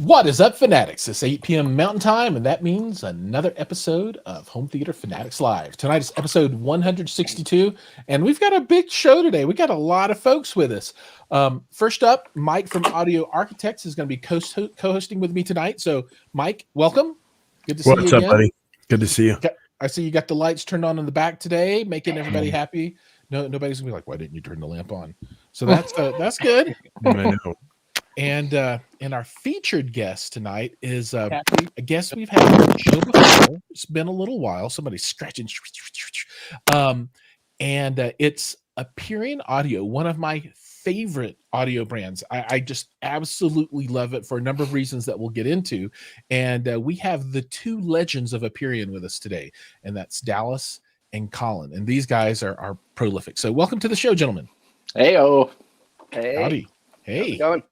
What is up, Fanatics? It's 8 p.m. Mountain Time, and that means another episode of Home Theater Fanatics Live. Tonight is episode 162, and we've got a big show today. We got a lot of folks with us. First up, Mike from Audio Architects is going to be co-hosting with me tonight. So, Mike, welcome. Good to see you again. What's up, buddy? Good to see you. I see you got the lights turned on in the back today, making everybody happy. No, nobody's gonna be like, "Why didn't you turn the lamp on?" So that's good. I know. And our featured guest tonight is a guest we've had on the show before. It's been a little while. Somebody's scratching. It's Aperion Audio, one of my favorite audio brands. I just absolutely love it for a number of reasons that we'll get into. And we have the two legends of Aperion with us today, and that's Dallas and Colin. And these guys are prolific. So welcome to the show, gentlemen. Hey-o. Hey. Howdy. Hey. How's it going?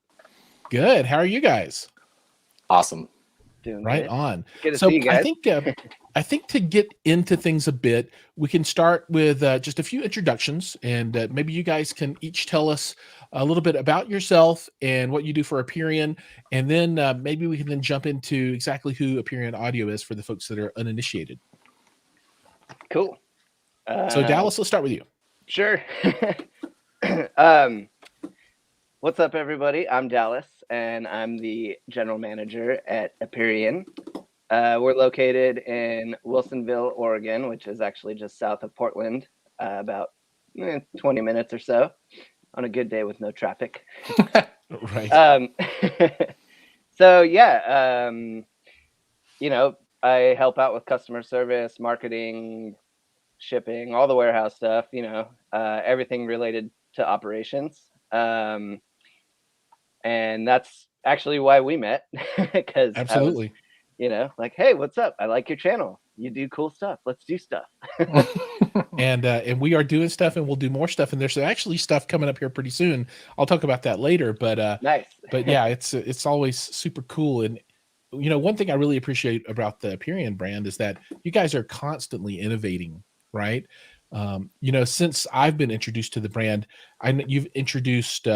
Good. How are you guys? Awesome. Doing Right good. on. Good to So see you guys. I think to get into things a bit, we can start with just a few introductions, and maybe you guys can each tell us a little bit about yourself and what you do for Aperion, and then maybe we can then jump into exactly who Aperion Audio is for the folks that are uninitiated. Cool. So Dallas, let's start with you. Sure. What's up, everybody? I'm Dallas, and I'm the general manager at Aperion. We're located in Wilsonville, Oregon, which is actually just south of Portland, about 20 minutes or so on a good day with no traffic. Right. So, yeah, I help out with customer service, marketing, shipping, all the warehouse stuff, everything related to operations. And that's actually why we met, because Absolutely. like, hey, what's up? I like your channel. You do cool stuff. Let's do stuff. And we are doing stuff, and we'll do more stuff. And there's actually stuff coming up here pretty soon. I'll talk about that later. But Nice. but yeah, it's always super cool. And one thing I really appreciate about the Aperion brand is that you guys are constantly innovating, right? Since I've been introduced to the brand, you've introduced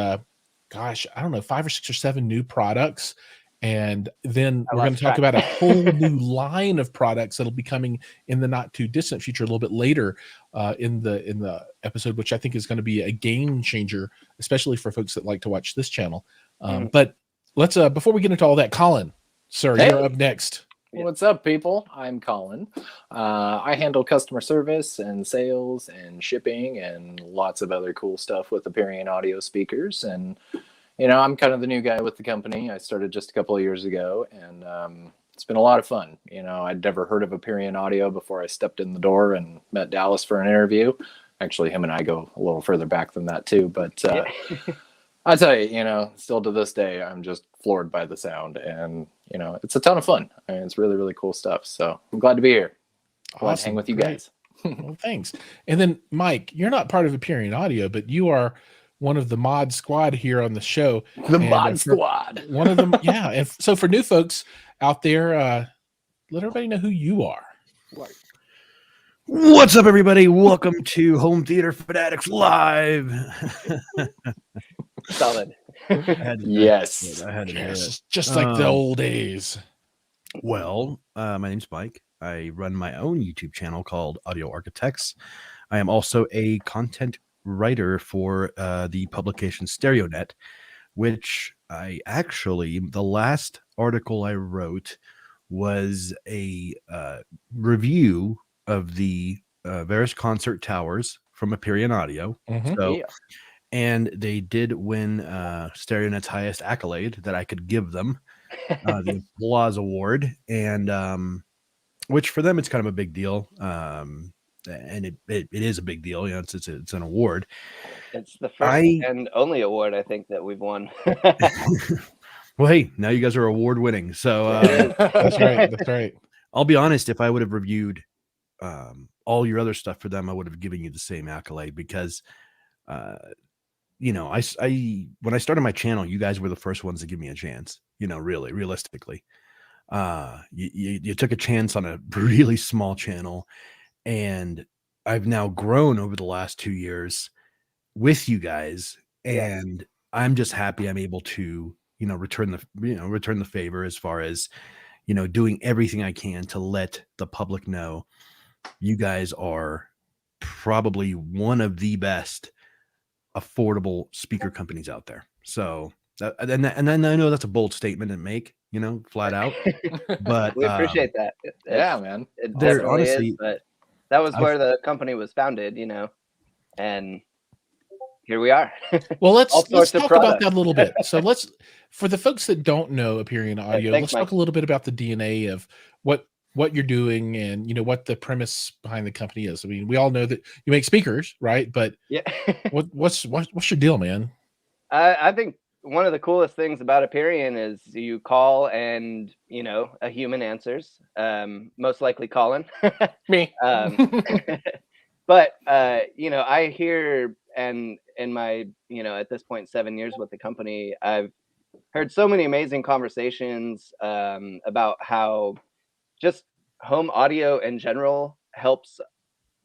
I don't know, 5 or 6 or 7 new products. And then we're going to talk about a whole new line of products that'll be coming in the not too distant future, a little bit later in the episode, which I think is going to be a game changer, especially for folks that like to watch this channel. But let's before we get into all that, Colin, sir, you're up next. What's up, people? I'm Colin. I handle customer service and sales and shipping and lots of other cool stuff with Aperion Audio speakers. And I'm kind of the new guy with the company. I started just a couple of years ago, and it's been a lot of fun. I'd never heard of Aperion Audio before I stepped in the door and met Dallas for an interview. Actually, him and I go a little further back than that too. But I tell you, still to this day, I'm just floored by the sound, and it's a ton of fun. I mean, it's really, really cool stuff. So I'm glad to be here. Glad to hang with you guys. Well, thanks. And then Mike, you're not part of Aperion Audio, but you are one of the mod squad here on the show. Mod squad. One of them, yeah. And so for new folks out there, let everybody know who you are. What's up, everybody? Welcome to Home Theater Fanatics Live. Solid. Yes. I had to do it. Just like the old days. Well, my name's Mike. I run my own YouTube channel called Audio Architects. I am also a content writer for the publication StereoNet, which the last article I wrote was a review of the various concert towers from Aperion Audio. So, and they did win StereoNet's highest accolade that I could give them, the Applause Award, and which for them it's kind of a big deal. And it is a big deal. It's an award. It's the first and only award I think that we've won. Well, hey, now you guys are award winning. So That's right. That's right. I'll be honest. If I would have reviewed all your other stuff for them, I would have given you the same accolade because, I when I started my channel, you guys were the first ones to give me a chance. Really, realistically, you took a chance on a really small channel. And I've now grown over the last 2 years with you guys, and I'm just happy I'm able to return the favor as far as, doing everything I can to let the public know you guys are probably one of the best affordable speaker companies out there. So, and then I know that's a bold statement to make, flat out, but We appreciate that. Yeah, man. It There- definitely honestly, is, but that was I've- where the company was founded, and here we are. Well, let's All sorts of talk about products. that a little bit. So for the folks that don't know Aperion Audio, thanks, let's talk Mike. a little bit about the DNA of what you're doing and what the premise behind the company is. I mean, we all know that you make speakers, right? But Yeah. what's your deal, man? I think one of the coolest things about Aperion is you call and a human answers. Most likely Colin. Me. But I hear, and in my at this point 7 years with the company, I've heard so many amazing conversations about how just home audio in general helps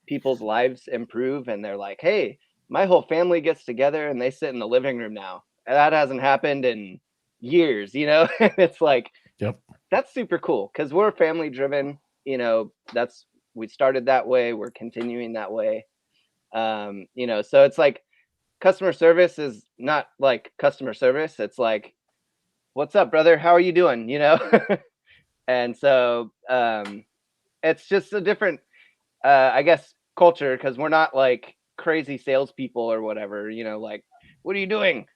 people's lives improve, and they're like, hey, my whole family gets together and they sit in the living room now. And that hasn't happened in years. It's like, Yep. That's super cool because we're family driven. We started that way, we're continuing that way. So it's like customer service is not like customer service, it's like, what's up, brother, how are you doing? And so it's just a different I guess culture, because we're not like crazy salespeople or whatever, like, what are you doing?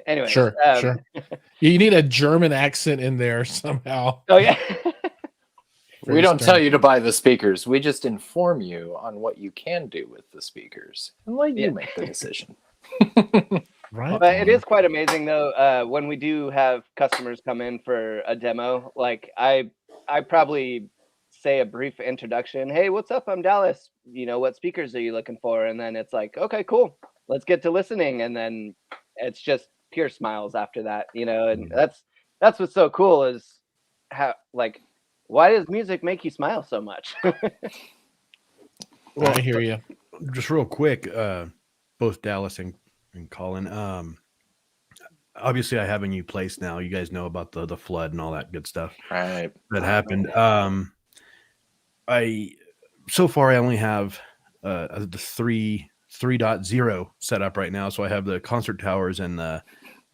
Anyway, Sure. You need a German accent in there somehow. Oh yeah. We don't tell you to buy the speakers. We just inform you on what you can do with the speakers and let you make the decision. Right. But it is quite amazing though, when we do have customers come in for a demo. Like I probably say a brief introduction. Hey, what's up? I'm Dallas. What speakers are you looking for? And then it's like, okay, cool. Let's get to listening. And then it's just pure smiles after that, and that's what's so cool is how, like, why does music make you smile so much? Well, I hear you. Just real quick, both Dallas and Colin. Obviously, I have a new place now. You guys know about the flood and all that good stuff Right. that happened. So far I only have the 3.0 set up right now. So I have the concert towers and the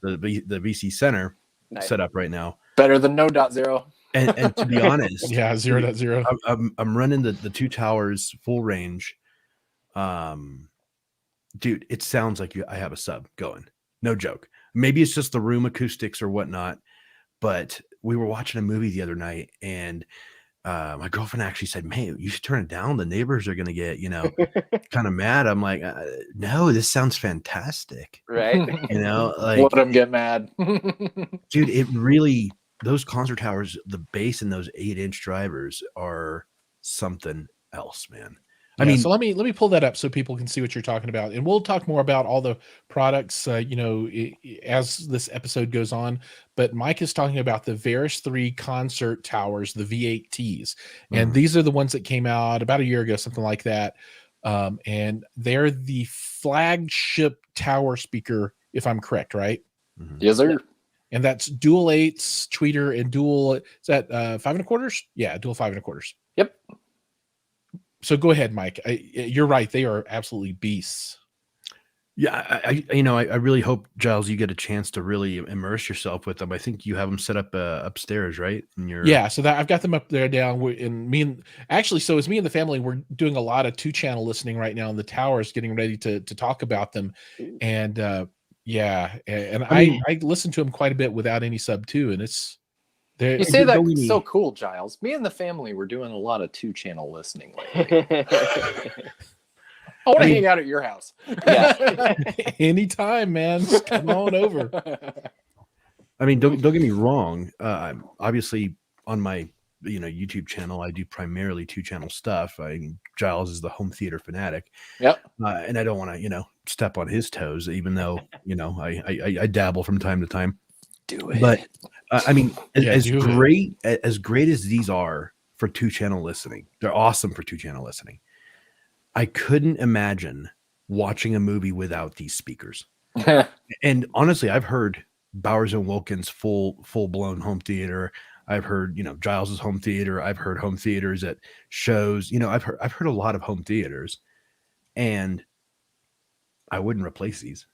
VC Center set up right now. Better than no.0. And to be honest, Yeah, 0.0. I'm running the two towers full range. Dude, it sounds like I have a sub going. No joke. Maybe it's just the room acoustics or whatnot, but we were watching a movie the other night, and my girlfriend actually said, "Man, you should turn it down. The neighbors are gonna get, kind of mad." I'm like, "No, this sounds fantastic." Right. Like, Let them get mad. dude, it really, those concert towers, the bass in those 8-inch drivers are something else, man. I mean, so let me pull that up so people can see what you're talking about, and we'll talk more about all the products, as this episode goes on. But Mike is talking about the Veris 3 concert towers, the V8Ts, and these are the ones that came out about a year ago, something like that. And they're the flagship tower speaker, if I'm correct, right? Yes, sir. And that's dual 8s, tweeter, and dual. Is that 5 1/4? Yeah, dual 5 1/4. Yep. So go ahead, Mike. You're right. They are absolutely beasts. Yeah, I really hope, Giles, you get a chance to really immerse yourself with them. I think you have them set up upstairs, right? Yeah, so that I've got them up there down. So as me and the family, we're doing a lot of 2-channel listening right now in the towers, getting ready to talk about them. And I listen to them quite a bit without any sub too, and it's. You say that's so cool, Giles. Me and the family were doing a lot of 2-channel listening lately. I want to hang out at your house. Yeah. Anytime, man. Just come on over. I mean, don't get me wrong. Obviously, on my YouTube channel, I do primarily 2-channel stuff. Giles is the home theater fanatic. Yep. And I don't want to step on his toes, even though I dabble from time to time. Do it. But I mean, as do great as these are for 2-channel listening, they're awesome for 2-channel listening. I couldn't imagine watching a movie without these speakers. And honestly, I've heard Bowers and Wilkins full blown home theater. I've heard, Giles's home theater. I've heard home theaters at shows. I've heard a lot of home theaters, and I wouldn't replace these.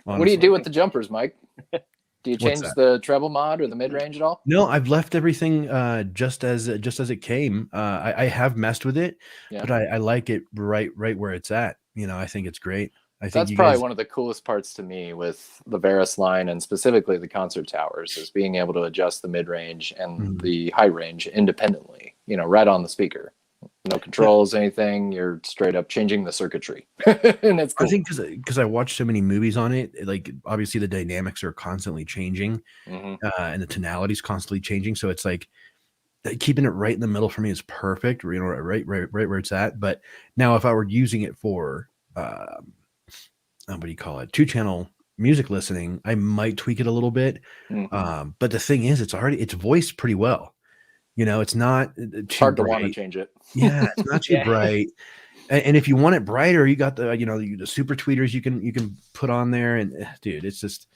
Honestly. What do you do with the jumpers, Mike? Do you What's change that? the treble mod or the mid range at all? No, I've left everything just as it came. I have messed with it, but I like it right where it's at. I think it's great. I think that's probably one of the coolest parts to me with the Varus line, and specifically the concert towers, is being able to adjust the mid range and the high range independently. Right on the speaker. No controls, anything. You're straight up changing the circuitry, and it's cool. I think because I watched so many movies on it, like obviously the dynamics are constantly changing, and the tonality is constantly changing. So it's like keeping it right in the middle for me is perfect. Right where it's at. But now, if I were using it for what do you call it, 2-channel music listening, I might tweak it a little bit. But the thing is, it's voiced pretty well. It's not too hard to bright. want to change it. Yeah, it's not too bright. And if you want it brighter, you got the super tweeters you can put on there. And dude, it's just.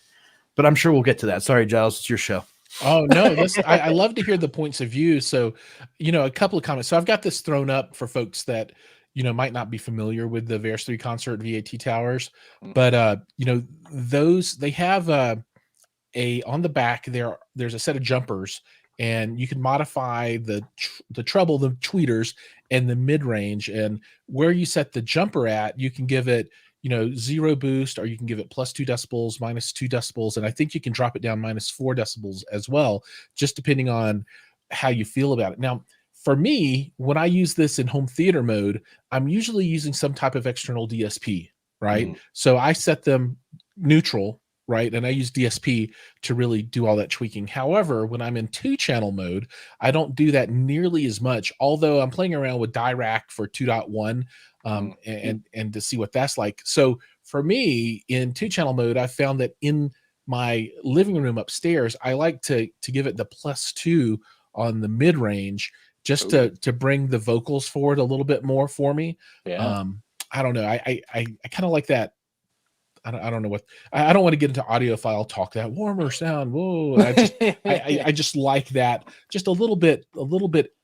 But I'm sure we'll get to that. Sorry, Giles, it's your show. Oh no, I love to hear the points of view. So, a couple of comments. So I've got this thrown up for folks that might not be familiar with the Varus 3 concert VAT towers, but those, they have on the back there's a set of jumpers. And you can modify the treble, the tweeters, and the mid range. And where you set the jumper at, you can give it, 0 boost, or you can give it +2 decibels, -2 decibels, and I think you can drop it down -4 decibels as well, just depending on how you feel about it. Now, for me, when I use this in home theater mode, I'm usually using some type of external DSP, right? So I set them neutral. Right. And I use DSP to really do all that tweaking. However, when I'm in 2-channel mode, I don't do that nearly as much, although I'm playing around with Dirac for 2.1 and to see what that's like. So for me, in 2-channel mode, I found that in my living room upstairs, I like to give it the +2 on the mid range, just to bring the vocals forward a little bit more for me. Yeah. I don't know. I kind of like that. I don't know what, I don't want to get into audiophile talk, that warmer sound. Whoa. I just like that just a little bit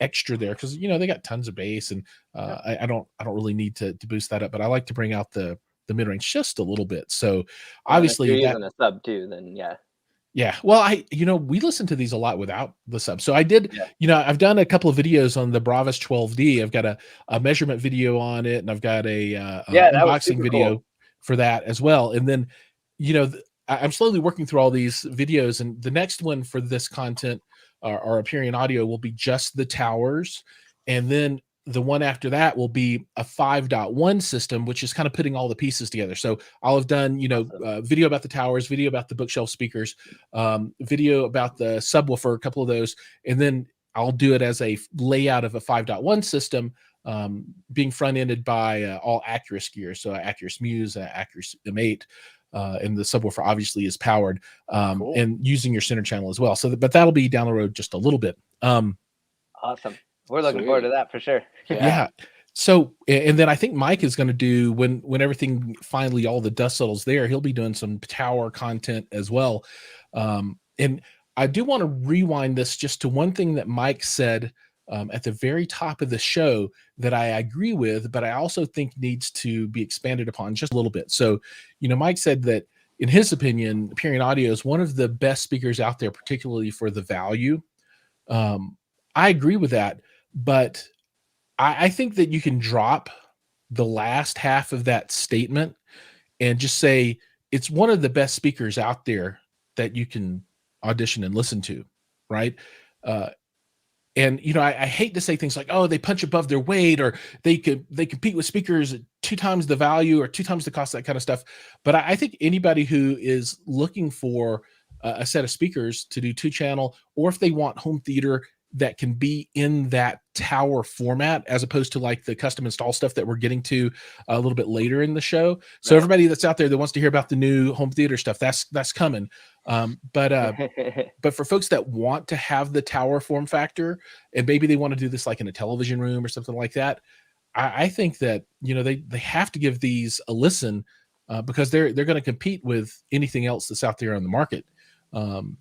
extra there. Cause they got tons of bass, and I don't really need to boost that up, but I like to bring out the mid-range just a little bit. So obviously if you're using a sub too, then yeah. Well, we listen to these a lot without the sub. So I did, I've done a couple of videos on the Bravus 12D. I've got a measurement video on it, and I've got a unboxing video for that as well. And then, I'm slowly working through all these videos, and the next one for this content, our Aperion audio, will be just the towers. And then the one after that will be a 5.1 system, which is kind of putting all the pieces together. So I'll have done, video about the towers, video about the bookshelf speakers, video about the subwoofer, a couple of those. And then I'll do it as a layout of a 5.1 system, being front-ended by all Acurus gear. So Acurus Muse, Acurus M8, and the subwoofer obviously is powered, and using your center channel as well. So, but that'll be down the road just a little bit. Awesome. We're looking forward to that for sure. Yeah. So, and then I think Mike is going to do, when everything finally, all the dust settles there, he'll be doing some tower content as well. And I do want to rewind this just to one thing that Mike said at the very top of the show that I agree with, but I also think needs to be expanded upon just a little bit. So, Mike said that in his opinion, Aperion Audio is one of the best speakers out there, particularly for the value. I agree with that, but I think that you can drop the last half of that statement and just say it's one of the best speakers out there that you can audition and listen to, right? And I hate to say things like, oh, they punch above their weight, or they compete with speakers at 2 times the value or 2 times the cost, that kind of stuff. But I think anybody who is looking for a set of speakers to do 2-channel, or if they want home theater that can be in that tower format, as opposed to like the custom install stuff that we're getting to a little bit later in the show. So everybody that's out there that wants to hear about the new home theater stuff, that's coming. But for folks that want to have the tower form factor, and maybe they want to do this like in a television room or something like that, I think that they have to give these a listen, because they're going to compete with anything else that's out there on the market. And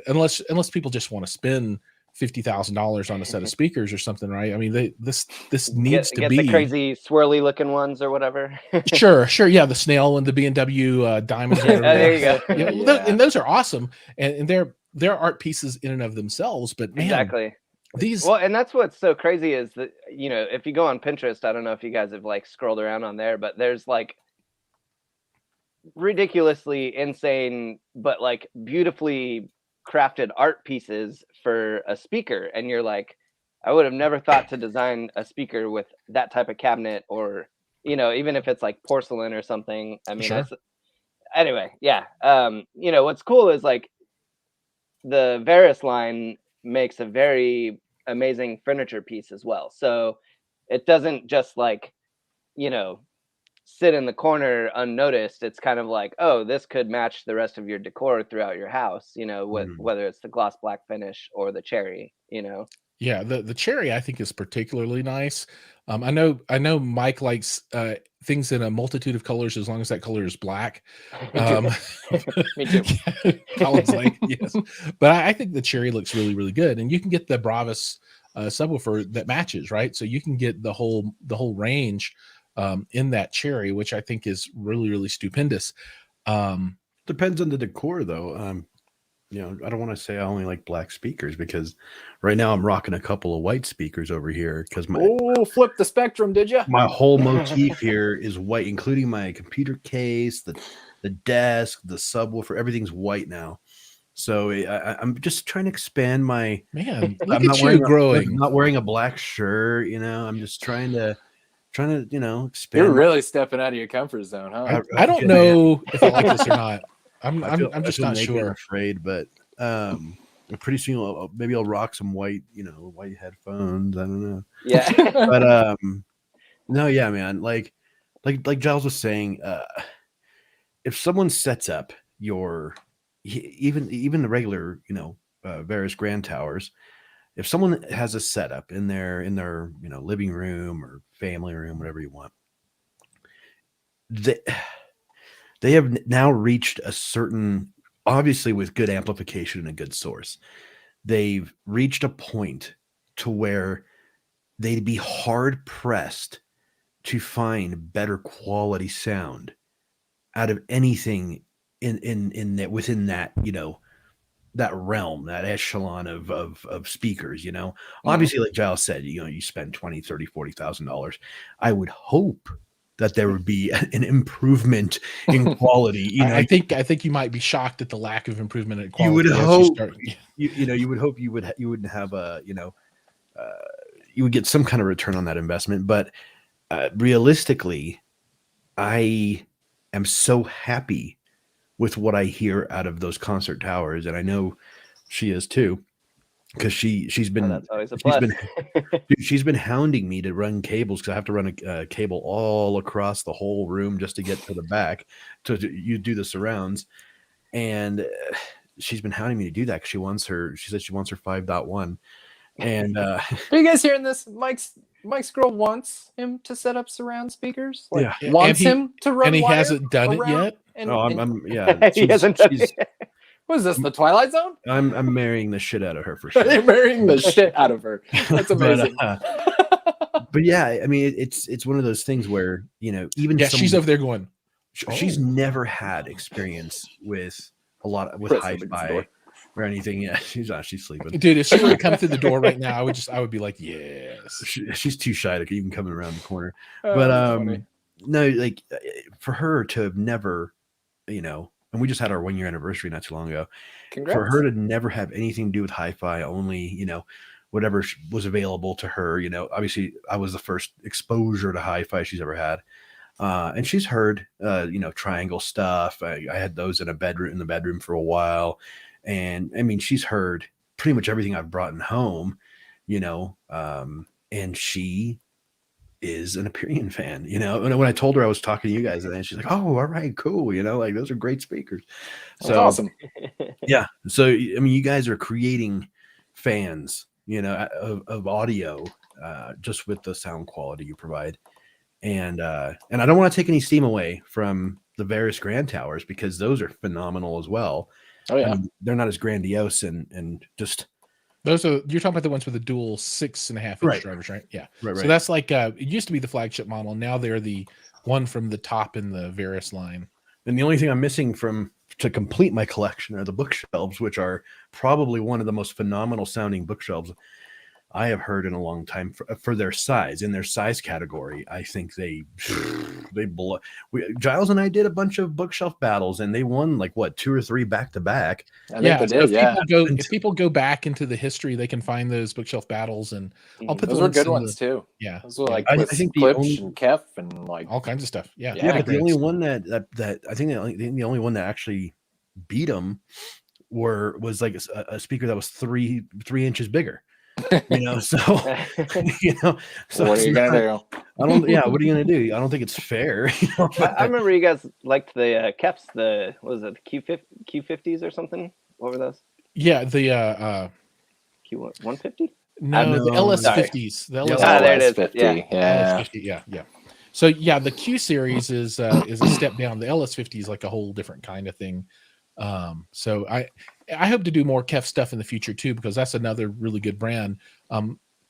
unless people just want to spend $50,000 on a set of speakers or something, right? I mean, this needs to get be the crazy swirly looking ones or whatever. sure, yeah, the snail and the B&W diamonds. Or whatever. There you go. And those are awesome, and they're art pieces in and of themselves. But man, exactly. And that's what's so crazy is that if you go on Pinterest, I don't know if you guys have like scrolled around on there, but there's like ridiculously insane but like beautifully crafted art pieces for a speaker, and you're like, I would have never thought to design a speaker with that type of cabinet, or even if it's like porcelain or something. I mean, sure. Anyway, yeah. What's cool is like the Varus line makes a very amazing furniture piece as well, so it doesn't just like sit in the corner unnoticed. It's kind of like, oh, this could match the rest of your decor throughout your house, whether it's the gloss black finish or the cherry. Yeah, the cherry I think is particularly nice. I know Mike likes things in a multitude of colors as long as that color is black. Me too. Colin's like, yes, but I think the cherry looks really, really good, and you can get the Bravus subwoofer that matches, right? So you can get the whole range in that cherry, which I think is really, really stupendous. Depends on the decor, though. I don't want to say I only like black speakers, because right now I'm rocking a couple of white speakers over here because flip the spectrum, did you? My whole motif here is white, including my computer case, the desk, the subwoofer. Everything's white now. So I'm just trying to expand my man. Look at you growing. I'm not wearing a black shirt. I'm just trying to expand. You're really stepping out of your comfort zone, huh? I don't know if I like this or not. I'm just not sure. Afraid, but pretty soon maybe I'll rock some white headphones. I don't know. Yeah. But no, yeah, man. Like Giles was saying, if someone sets up your even the regular Varus Grand Towers, if someone has a setup in their living room or family room, whatever you want, they have now reached a certain, obviously with good amplification and a good source, they've reached a point to where they'd be hard pressed to find better quality sound out of anything in that, within that that realm, that echelon of speakers. Obviously, like Giles said, you spend $20,000, $30,000, $40,000. I would hope that there would be an improvement in quality. I think you might be shocked at the lack of improvement in quality. You would hope you would hope you would have a you would get some kind of return on that investment. But realistically, I am so happy with what I hear out of those concert towers, and I know she is too, because she's been that's always a plus. she's been hounding me to run cables, because I have to run a cable all across the whole room just to get to the back you do the surrounds, and she's been hounding me to do that because she said she wants her 5.1. And are you guys hearing this? Mike's girl wants him to set up surround speakers. Wants him to run, and he hasn't done it yet. He hasn't done it yet. What is this, the Twilight Zone? I'm marrying the shit out of her for sure. You're marrying the shit out of her. That's amazing. But yeah, I mean, it's one of those things where she's over there going. She's never had experience with hi-fi or anything. Yeah, she's sleeping. Dude, if she were to come through the door right now, I would be like, yes. She's too shy to even come around the corner. But no, like for her to have never, and we just had our 1-year anniversary not too long ago. Congrats. For her to never have anything to do with hi-fi, only whatever was available to her. Obviously, I was the first exposure to hi-fi she's ever had. And she's heard, triangle stuff. I had those in the bedroom for a while. And I mean, she's heard pretty much everything I've brought in home, and she is an Aperion fan, and when I told her I was talking to you guys, and she's like, oh, all right, cool. Like those are great speakers. That's awesome. Yeah. So, I mean, you guys are creating fans, of audio, just with the sound quality you provide. And I don't want to take any steam away from the Varus Grand Towers, because those are phenomenal as well. Oh yeah. They're not as grandiose and just Those are, you're talking about the ones with the dual 6.5-inch Right. drivers, right? Yeah. right. So that's like it used to be the flagship model. Now they're the one from the top in the Varus line. And the only thing I'm missing to complete my collection are the bookshelves, which are probably one of the most phenomenal sounding bookshelves I have heard in a long time for their size. In their size category, I think they blow. Giles and I did a bunch of bookshelf battles, and they won like what 2 or 3 back to back. I think they did. If people go back into the history, they can find those bookshelf battles, and I'll put those the were links good in ones too. Yeah, Those were like I with think the Clips only- and Kef and like all kinds of stuff. Yeah, Yeah, but the great only stuff. one that I think the only one that actually beat them was like a speaker that was 3 inches bigger. You know, so you know, so what are you gonna do? I don't. Yeah, what are you gonna do? I don't think it's fair. You know? I remember you guys liked the Keps. What was it, the Q50s or something? What were those? Yeah, the Q150? no, the LS50s. The Yeah, LS50s. there it is. 50. Yeah. Yeah. LS50, yeah. So yeah, the Q series is a step down. The LS50 is like a whole different kind of thing. So I hope to do more Kef stuff in the future too, because that's another really good brand.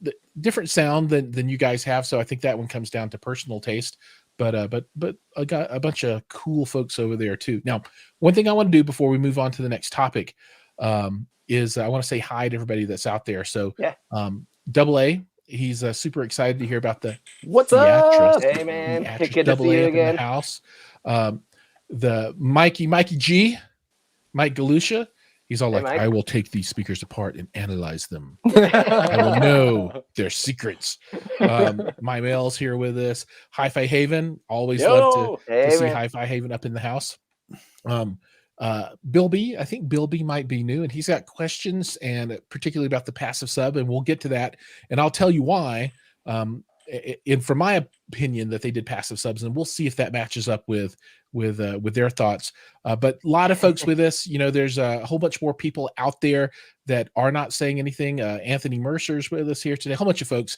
The different sound than you guys have. So I think that one comes down to personal taste. But I got a bunch of cool folks over there too. Now, one thing I want to do before we move on to the next topic is I want to say hi to everybody that's out there. So Yeah. Double A, he's super excited to hear about the What's Theatrus. up? Hey man, Theatrus good to Double see A you up in the again. house. The Mikey G, Mike Galusha, he's all Hey, like, Mike. I will take these speakers apart and analyze them. I will know their secrets. My mail's here with us. Hi-Fi Haven, always love to Hey see man. Hi-Fi Haven up in the house. Bill B, I think Bill B might be new, and he's got questions, and particularly about the passive sub, and we'll get to that, and I'll tell you why. And from my opinion, that they did passive subs, and we'll see if that matches up with their thoughts. But a lot of folks with us, you know, there's a whole bunch more people out there that are not saying anything. Anthony Mercer's with us here today, a whole bunch of folks.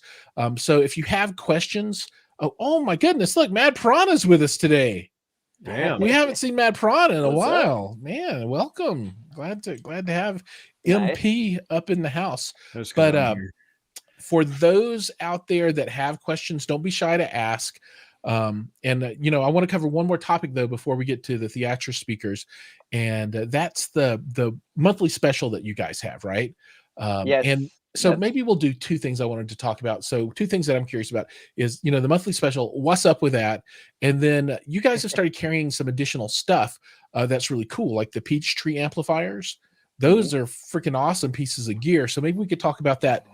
So if you have questions, oh my goodness, look, Mad Piranha's with us today. Damn. We haven't seen Mad Piranha in a What's up? while, man. Welcome, glad to have Nice. MP up in the house. That's But kinda weird. for those out there that have questions, don't be shy to ask. You know, I want to cover one more topic though before we get to the Theatrus speakers, and that's the monthly special that you guys have, right? Yes. And so Yes. maybe we'll do 2 things I wanted to talk about. So 2 things that I'm curious about is, you know, the monthly special, what's up with that? And then you guys have started carrying some additional stuff that's really cool, like the Peachtree amplifiers. Those are freaking awesome pieces of gear. So maybe we could talk about that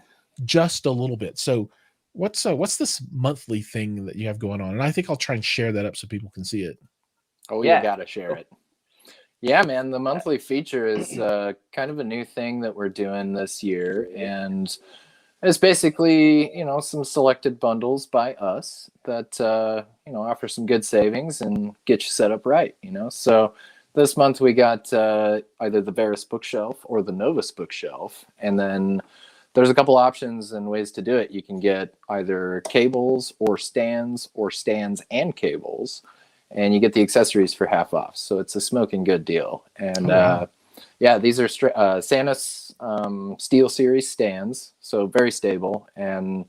just a little bit. So what's this monthly thing that you have going on? And I think I'll try and share that up so people can see it. Oh, Yeah. you gotta share it. Yeah, man. The monthly feature is kind of a new thing that we're doing this year, and it's basically, you know, some selected bundles by us that you know, offer some good savings and get you set up right. You know, so this month we got either the Varus bookshelf or the Novus bookshelf, and then there's a couple options and ways to do it. You can get either cables or stands and cables, and you get the accessories for half off. So it's a smoking good deal. And yeah, these are Sanus Steel Series stands, so very stable. And,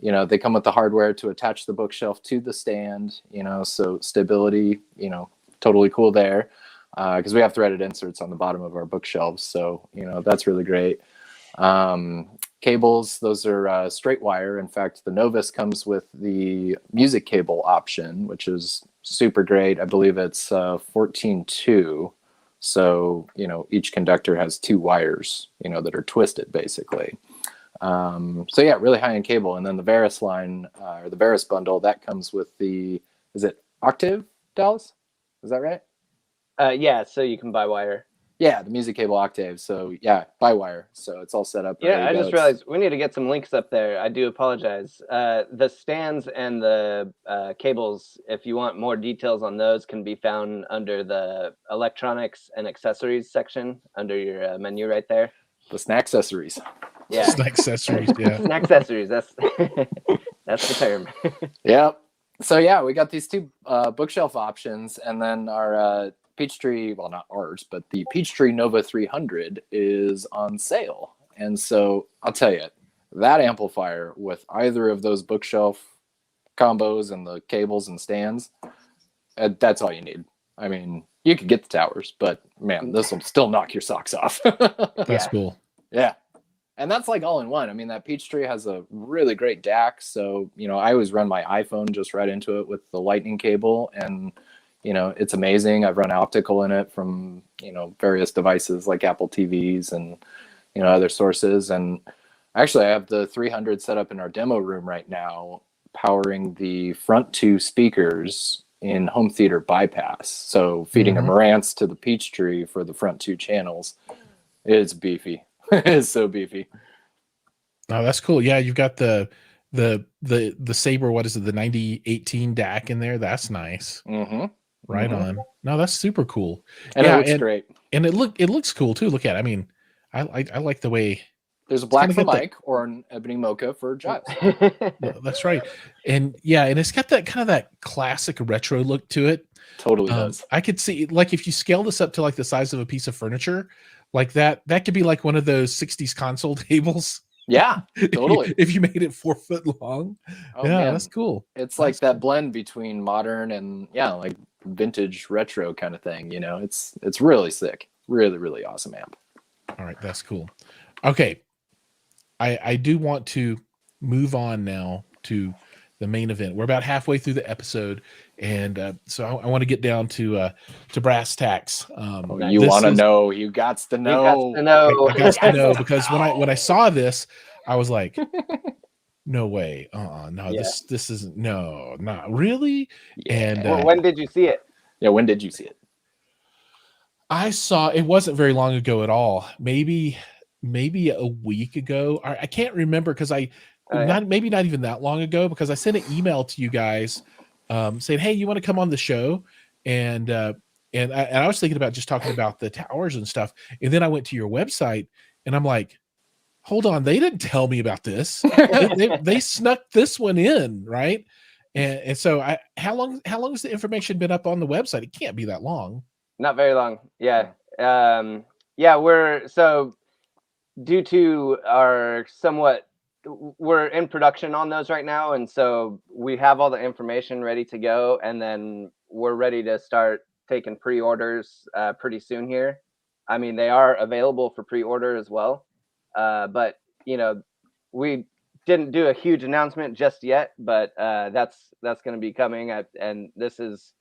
you know, they come with the hardware to attach the bookshelf to the stand, you know, so stability, you know, totally cool there. Because we have threaded inserts on the bottom of our bookshelves. So, you know, that's really great. Cables, those are straight wire. In fact, the Novus comes with the music cable option, which is super great. I believe it's 14.2. So, you know, each conductor has 2 wires, you know, that are twisted basically. So yeah, really high end cable. And then the Varus line, or the Varus bundle, that comes with the, is it Octave, Dallas? Is that right? Yeah, so you can buy wire. Yeah, the music cable Octave. So yeah, by wire. So it's all set up. Yeah, ready to I go. just realized we need to get some links up there. I do apologize. The stands and the cables, if you want more details on those, can be found under the electronics and accessories section under your menu right there. The snack accessories. Yeah, Snack accessories, yeah. snack accessories. That's that's the term. Yep. So yeah, we got these 2 bookshelf options, and then our Peachtree, well, not ours, but the Peachtree Nova 300 is on sale. And so I'll tell you, that amplifier with either of those bookshelf combos and the cables and stands, that's all you need. I mean, you could get the towers, but man, this will still knock your socks off. That's cool. Yeah. And that's like all in one. I mean, that Peachtree has a really great DAC. So, you know, I always run my iPhone just right into it with the lightning cable. And, you know, it's amazing. I've run optical in it from, you know, various devices like Apple TVs and, you know, other sources. And actually, I have the 300 set up in our demo room right now, powering the front two speakers in home theater bypass. So feeding a Marantz to the Peachtree for the front two channels. It's beefy. It's so beefy. Oh, that's cool. Yeah, you've got the Sabre, what is it, the 9018 DAC in there? That's nice. Right on. No, that's super cool. And it looks great. And it looks cool too. Look at it. I mean, I like the way there's a black for Mike or an ebony mocha for Giles. That's right. And yeah, and it's got that kind of that classic retro look to it. Totally does. I could see, like, if you scale this up to like the size of a piece of furniture, like that could be like one of those 60s console tables. Yeah, totally. If you made it 4 foot long. Oh, yeah, man. that's cool. It's like that blend between modern and like vintage retro kind of thing. You know, it's really sick. Really, really awesome amp. All right, that's cool. Okay. I do want to move on now to the main event. We're about halfway through the episode, and so I want to get down to brass tacks. You want to know? You got to know. I got to know because when I saw this, I was like, "No way! No, this isn't. No, not really." Yeah. And well, when did you see it? Yeah, when did you see it? I saw it wasn't very long ago at all. Maybe a week ago. I can't remember because not even that long ago, because I sent an email to you guys saying, "Hey, you want to come on the show?" And I was thinking about just talking about the towers and stuff. And then I went to your website and I'm like, hold on, they didn't tell me about this. they snuck this one in, right? And so how long has the information been up on the website? It can't be that long. Not very long. Yeah. We're due to our we're in production on those right now, and so we have all the information ready to go, and then we're ready to start taking pre-orders pretty soon here. I mean, they are available for pre-order as well, but you know, we didn't do a huge announcement just yet, but that's going to be coming, and this is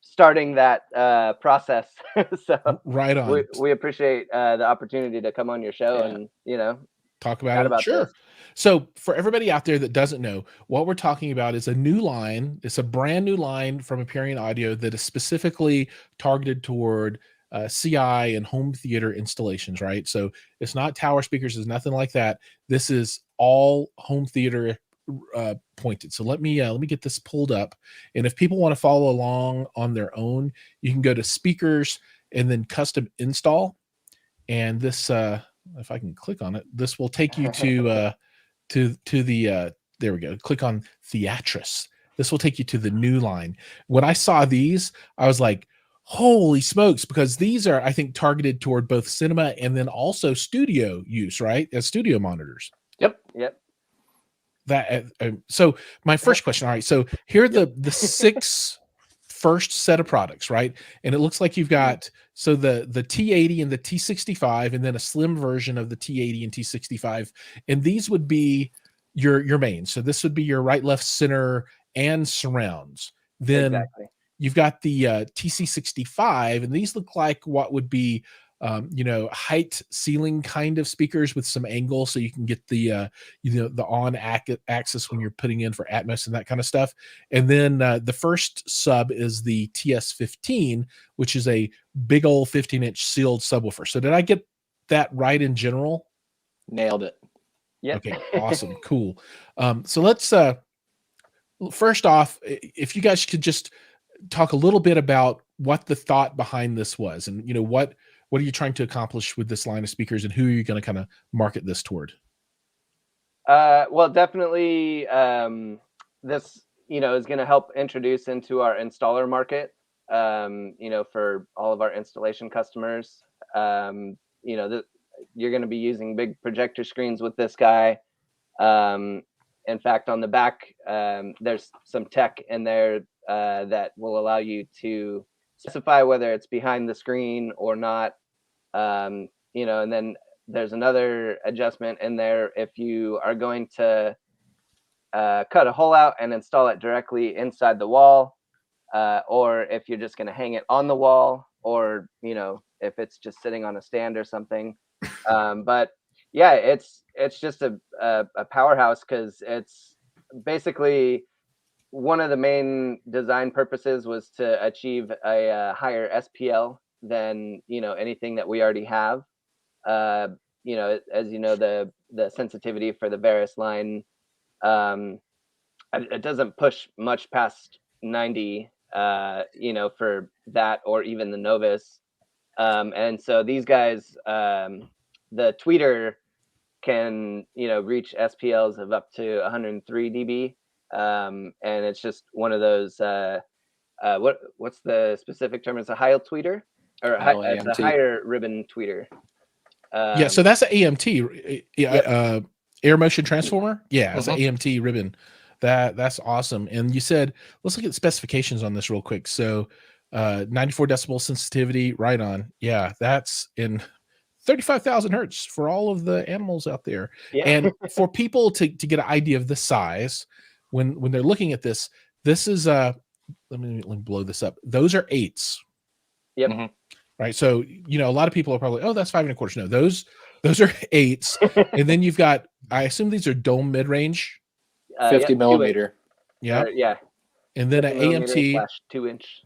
starting that process. So right on. We appreciate the opportunity to come on your show and, you know, talk about it. Sure. This. So for everybody out there that doesn't know, what we're talking about is a new line. It's a brand new line from Aperion Audio that is specifically targeted toward CI and home theater installations, right? So it's not tower speakers, it's nothing like that. This is all home theater pointed. So let me get this pulled up, and if people want to follow along on their own, you can go to speakers and then custom install, and this if I can click on it, this will take you to the there we go. Click on Theatrus. This will take you to the new line. When I saw these, I was like, holy smokes, because these are, I think, targeted toward both cinema and then also studio use, right? As studio monitors. Yep. That so my first question. All right, so here are the 6 first set of products, right? And it looks like you've got so the T80 and the T65, and then a slim version of the T80 and T65, and these would be your main. So this would be your right, left, center, and surrounds. Then you've got the TC65, and these look like what would be height ceiling kind of speakers with some angle, so you can get the the on axis when you're putting in for Atmos and that kind of stuff. And then the first sub is the TS15, which is a big old 15-inch sealed subwoofer. So did I get that right in general? Nailed it. Yeah. Okay, awesome. Cool. So let's first off, if you guys could just talk a little bit about what the thought behind this was, and what are you trying to accomplish with this line of speakers, and who are you going to kind of market this toward? Well, definitely this, is going to help introduce into our installer market. for all of our installation customers. You're going to be using big projector screens with this guy. In fact, on the back, there's some tech in there that will allow you to specify whether it's behind the screen or not. And then there's another adjustment in there if you are going to cut a hole out and install it directly inside the wall, or if you're just going to hang it on the wall, or if it's just sitting on a stand or something. But yeah, it's just a powerhouse, because it's basically one of the main design purposes was to achieve a higher SPL than anything that we already have. As the sensitivity for the Varus line, it doesn't push much past 90, for that, or even the Novus. And so these guys, the tweeter can reach SPLs of up to 103 dB, and it's just one of those. What's the specific term? It's a high tweeter, or it's a higher ribbon tweeter. So that's an AMT, air motion transformer. Yeah, it's an AMT ribbon. That's awesome. And you said, let's look at the specifications on this real quick. So 94 decibel sensitivity, right on. Yeah, that's in 35,000 hertz for all of the animals out there. Yeah. And for people to get an idea of the size, when they're looking at this is let me blow this up. Those are 8s. Yep. Mm-hmm. Right. So, a lot of people are probably, that's 5 1/4. No, those are 8s. And then you've got, I assume these are dome mid-range. 50 millimeter. Yeah. Yeah. And then an AMT 2-inch.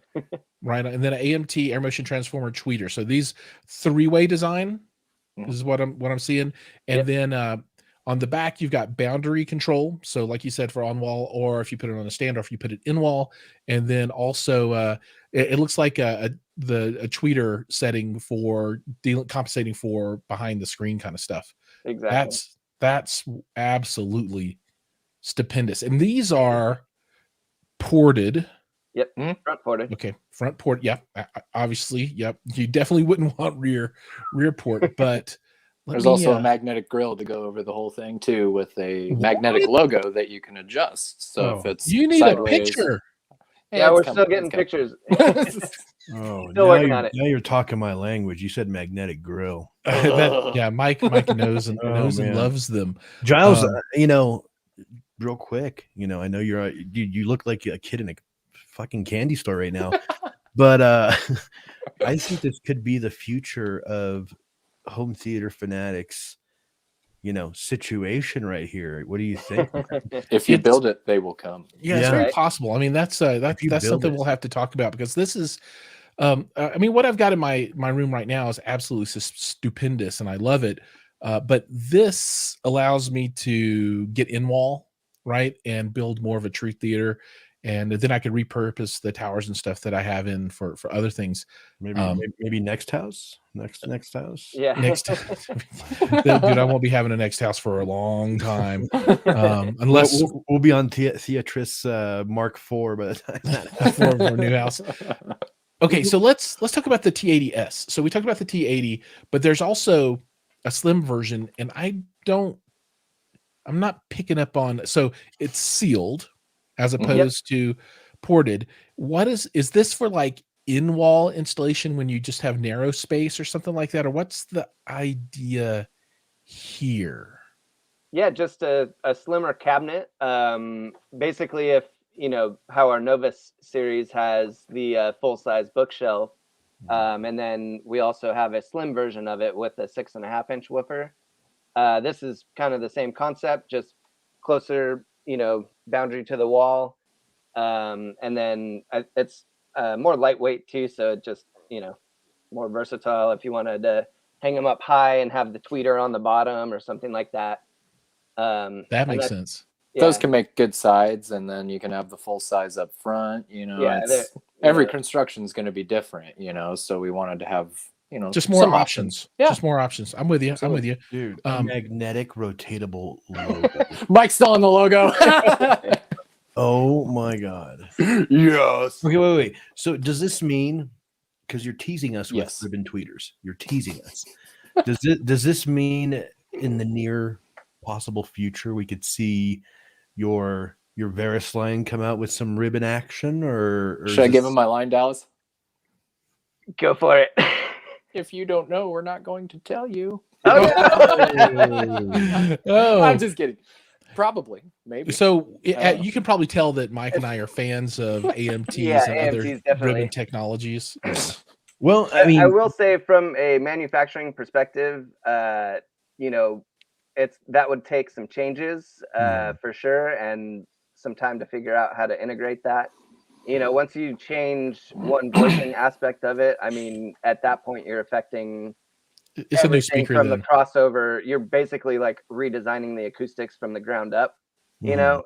Right. And then an AMT air motion transformer tweeter. So these 3-way design is what I'm seeing. And then on the back, you've got boundary control. So like you said, for on wall, or if you put it on a stand, or if you put it in wall. And then also it looks like a tweeter setting for compensating for behind the screen kind of stuff. Exactly. That's absolutely stupendous. And these are ported. Yep. Front ported. Okay. Front port. Yep. Obviously. Yep. You definitely wouldn't want rear port, but there's also a magnetic grill to go over the whole thing too, with a magnetic logo that you can adjust. So if it's you need sideways, a picture. Yeah, we're still getting pictures. Still working on it. Now you're talking my language. You said magnetic grill. Mike knows and loves them. Giles, real quick, I know you look like a kid in a fucking candy store right now, but I think this could be the future of home theater fanatics situation right here. What do you think? If you build it, they will come. Yeah, it's very possible. I mean, that's something we'll have to talk about, because this is what I've got in my room right now is absolutely stupendous, and I love it. But this allows me to get in wall, right, and build more of a true theater. And then I could repurpose the towers and stuff that I have in for other things. Maybe next house. Next house. Yeah. Next, dude, I won't be having a next house for a long time, unless we'll be on Theatrus Mark IV by the time for our new house. Okay, so let's talk about the T80S. So we talked about the T80, but there's also a slim version, and I'm not picking up on. So it's sealed as opposed to ported. What is this for, like in-wall installation when you just have narrow space or something like that? Or what's the idea here? Yeah, just a slimmer cabinet. Basically, if how our Novus series has the full-size bookshelf, and then we also have a slim version of it with a 6.5-inch woofer. This is kind of the same concept, just closer, boundary to the wall, and then it's more lightweight too, so it just more versatile if you wanted to hang them up high and have the tweeter on the bottom or something like that. That makes sense. Yeah. Those can make good sides, and then you can have the full size up front. Every construction is going to be different, so we wanted to have just more options. Yeah. Just more options. I'm with you. Absolutely. I'm with you, dude. Magnetic rotatable logo. Mike's still on the logo. Oh my god. Yes. Okay, wait. So does this mean, because you're teasing us with Yes. ribbon tweeters, you're teasing us. Does this mean in the near possible future we could see your Varus line come out with some ribbon action, or Should I give him my line, Dallas? Go for it. If you don't know, we're not going to tell you. Oh, Oh, I'm just kidding. Probably, maybe. so don't know. you can probably tell that Mike and I are fans of AMTs Yeah, and other AMTs definitely. ribbon technologies. Yeah. Well, I I mean, I will say from a manufacturing perspective, you know, that would take some changes for sure, and some time to figure out how to integrate that. You know, once you change one voicing aspect of it, I mean, at that point you're affecting It's a new everything speaker from the then. crossover. You're basically like redesigning the acoustics from the ground up. You know,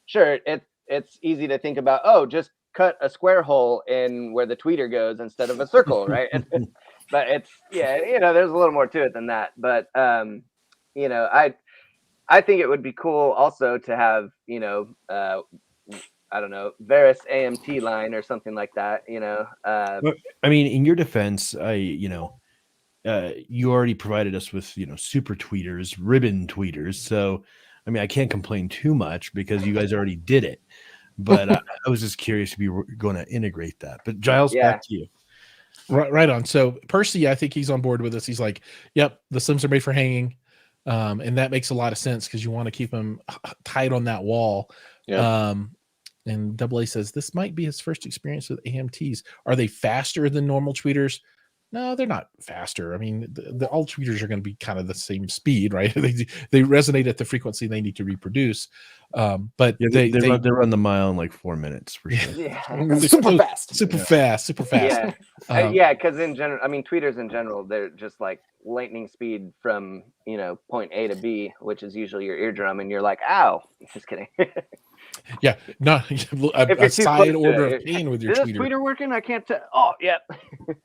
sure, it's easy to think about. Oh, just cut a square hole in where the tweeter goes instead of a circle, right? But it's you know, there's a little more to it than that. But you know, I think it would be cool also to have, you know, I don't know, Varus AMT line or something like that. You know, Well, I mean, in your defense, you already provided us with, super tweeters, ribbon tweeters. So, I mean, I can't complain too much because you guys already did it. But I was just curious if you were going to integrate that. But Giles, Yeah. back to you. Right on. So Percy, I think he's on board with us. He's like, "Yep, the Slims are made for hanging," and that makes a lot of sense because you want to keep them tight on that wall. Yeah. And Double A says this might be his first experience with AMTs. Are they faster than normal tweeters? No, they're not faster. I mean, all tweeters are going to be kind of the same speed, right? They resonate at the frequency they need to reproduce. But Yeah, they run the mile in like 4 minutes for sure. Yeah. Super fast. super fast. Yeah. Um, Yeah, because in general, I mean, tweeters in general, they're just like lightning speed from, you know, point A to B, which is usually your eardrum, and you're like, ow. Just kidding. Yeah, not If a you're too side close to order it, of pain with your Is this tweeter. tweeter working? I can't tell. Oh, yep.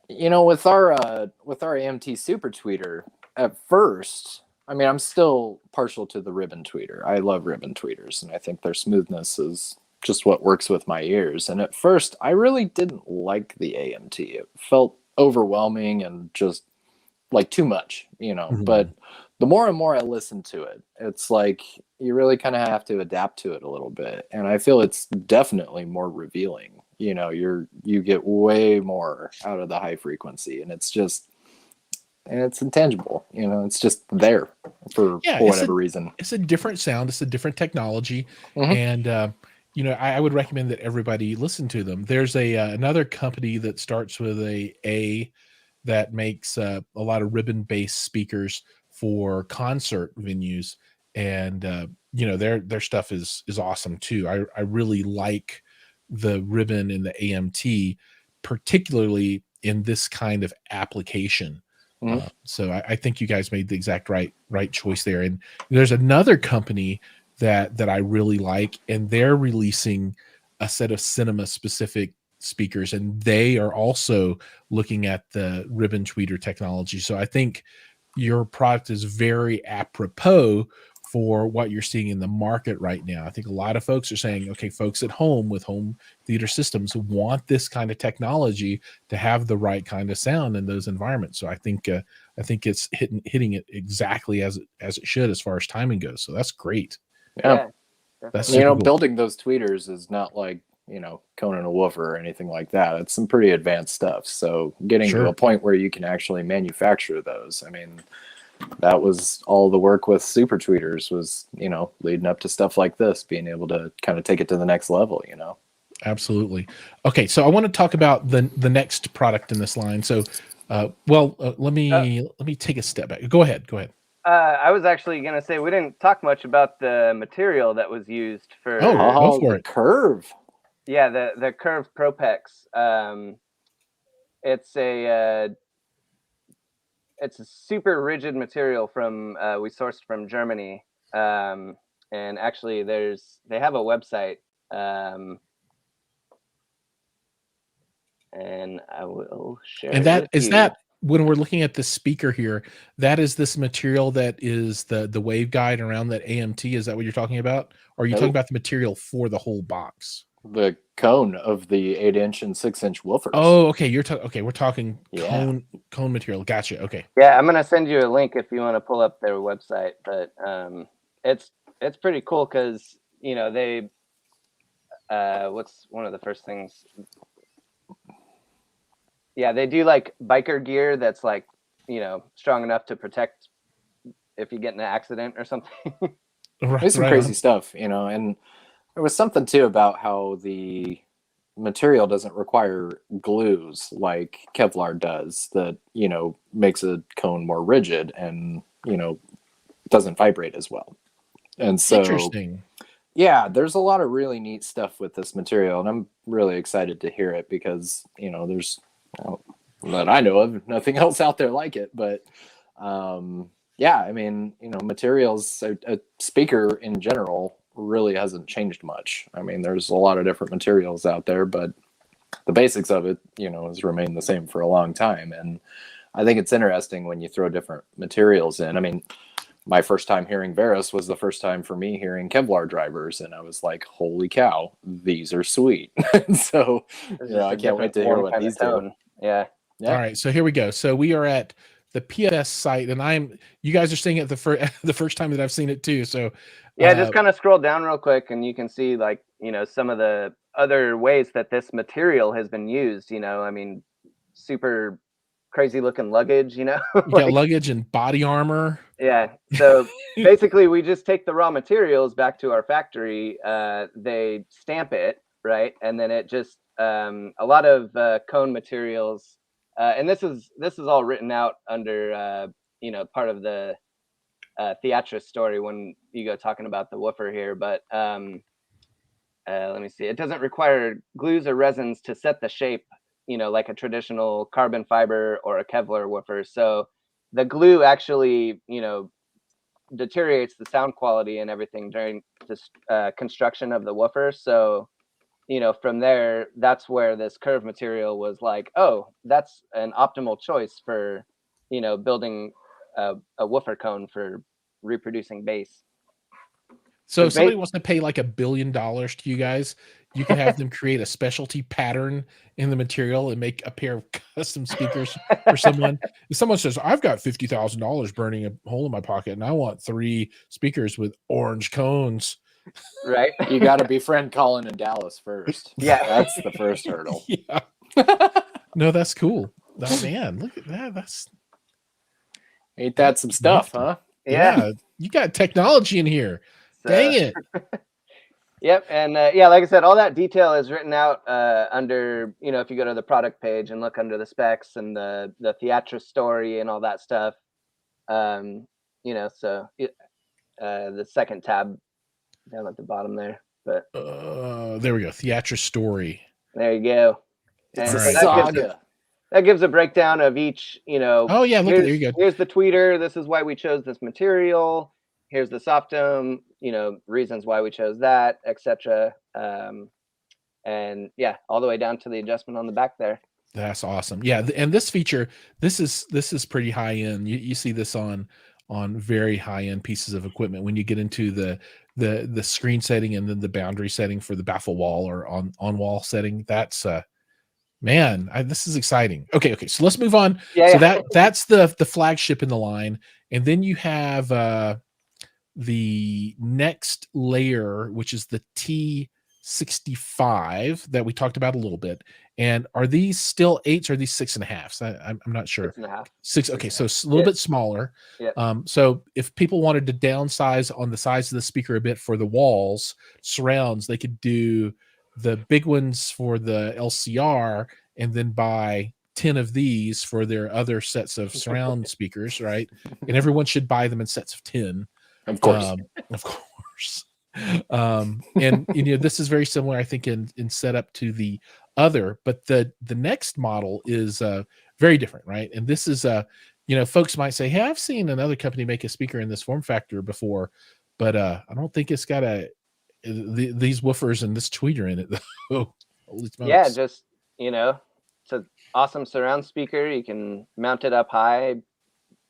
You know, with our AMT super tweeter, at first, I mean, I'm still partial to the ribbon tweeter. I love ribbon tweeters, and I think their smoothness is just what works with my ears. And at first, I really didn't like the AMT. It felt overwhelming and just like too much, you know. Mhm. But the more and more I listen to it, it's like you really kind of have to adapt to it a little bit. And I feel it's definitely more revealing. You know, you get way more out of the high frequency, and it's intangible. You know, it's just there for whatever reason. It's a different sound. It's a different technology, Mhm. and I would recommend that everybody listen to them. There's another company that starts with a that makes a lot of ribbon-based speakers for concert venues, and their stuff is awesome too. I really like the ribbon and the AMT, particularly in this kind of application. Mhm. So I think you guys made the exact right choice there. And there's another company that I really like, and they're releasing a set of cinema specific speakers, and they are also looking at the ribbon tweeter technology. So I think your product is very apropos for what you're seeing in the market right now. I think a lot of folks are saying, okay, folks at home with home theater systems want this kind of technology to have the right kind of sound in those environments. So I think it's hitting it exactly as it should as far as timing goes. So that's great. Yeah. That's You know, super cool. building those tweeters is not like, you know, Conan a Woofer or anything like that. It's some pretty advanced stuff. So getting to a point where you can actually manufacture those, I mean, that was all the work with super tweeters was, you know, leading up to stuff like this, being able to kind of take it to the next level, you know. Absolutely. Okay, so I want to talk about the next product in this line. So, let me take a step back. Go ahead. I was actually going to say we didn't talk much about the material that was used for. Go for it. Curve. Yeah, the curved Propex. It's a super rigid material from we sourced from Germany, and actually they have a website, and I will share. And that is that when we're looking at the speaker here, that is this material that is the waveguide around that AMT. Is that what you're talking about? Or are you talking Nope. about the material for the whole box? The cone of the 8-inch and 6-inch woofers. Oh, okay. We're talking Yeah. cone material. Gotcha. Okay. Yeah, I'm gonna send you a link if you want to pull up their website. But it's pretty cool because they what's one of the first things? Yeah, they do like biker gear that's like strong enough to protect if you get in an accident or something. There's some crazy stuff, and there was something too about how the material doesn't require glues like Kevlar does that, makes a cone more rigid and, doesn't vibrate as well. And so, Interesting. yeah, there's a lot of really neat stuff with this material, and I'm really excited to hear it because, there's, that I know of, nothing else out there like it. But, yeah, I mean, materials, a speaker in general really hasn't changed much. I mean, there's a lot of different materials out there, but the basics of it, has remained the same for a long time. And I think it's interesting when you throw different materials in. I mean, my first time hearing Varus was the first time for me hearing Kevlar drivers, and I was like, holy cow, these are sweet. So, I can't wait to hear what these do. Yeah. All right, so here we go. So we are at the PFS site, and you guys are seeing it the first time that I've seen it too. So yeah, just kind of scroll down real quick, and you can see like some of the other ways that this material has been used. I mean, super crazy looking luggage. You like, got luggage and body armor. Yeah. So basically, we just take the raw materials back to our factory. They stamp it, right, and then it just a lot of cone materials. And this is all written out under part of the Theatrus story when you go talking about the woofer here. But let me see. It doesn't require glues or resins to set the shape, like a traditional carbon fiber or a Kevlar woofer. So the glue actually, deteriorates the sound quality and everything during this construction of the woofer. So from there, that's where this curved material was like, oh, that's an optimal choice for, building a woofer cone for reproducing bass. So if somebody wants to pay like $1 billion to you guys, you can have them create a specialty pattern in the material and make a pair of custom speakers for someone. If someone says, I've got $50,000 burning a hole in my pocket and I want 3 speakers with orange cones. Right. You got to befriend Colin in Dallas first. Yeah. That's the first hurdle. Yeah. No, that's cool. Man, look at that. Ain't that some stuff, huh? Yeah. You got technology in here. Dang it. Yep. And like I said, all that detail is written out under, if you go to the product page and look under the specs and the Theatrus story and all that stuff, so the second tab down at the bottom there. But there we go. Theatrus story. There you go. It's and a saga. That gives a breakdown of each, Oh yeah, look, there you go. Here's the tweeter. This is why we chose this material. Here's the softum, reasons why we chose that, etc. And yeah, all the way down to the adjustment on the back there. That's awesome. Yeah, and this feature, this is pretty high end. You see this on very high end pieces of equipment when you get into the screen setting and then the boundary setting for the baffle wall or on wall setting. That's man, this is exciting. Okay, so let's move on. Yeah, so that's the flagship in the line, and then you have the next layer, which is the T65 that we talked about a little bit. And are these still 8s or are these 6.5s? I'm not sure. 6.5. 6. Okay, so a little bit smaller. Yeah. So if people wanted to downsize on the size of the speaker a bit for the walls, surrounds, they could do the big ones for the LCR and then buy 10 of these for their other sets of surround speakers, right? And everyone should buy them in sets of 10. Of course. Of course. And this is very similar, I think, in setup to the other, but the next model is very different, right? And this is folks might say, hey, I've seen another company make a speaker in this form factor before, but I don't think it's got these woofers and this tweeter in it though. Holy smokes. Yeah, just to awesome surround speaker. You can mount it up high,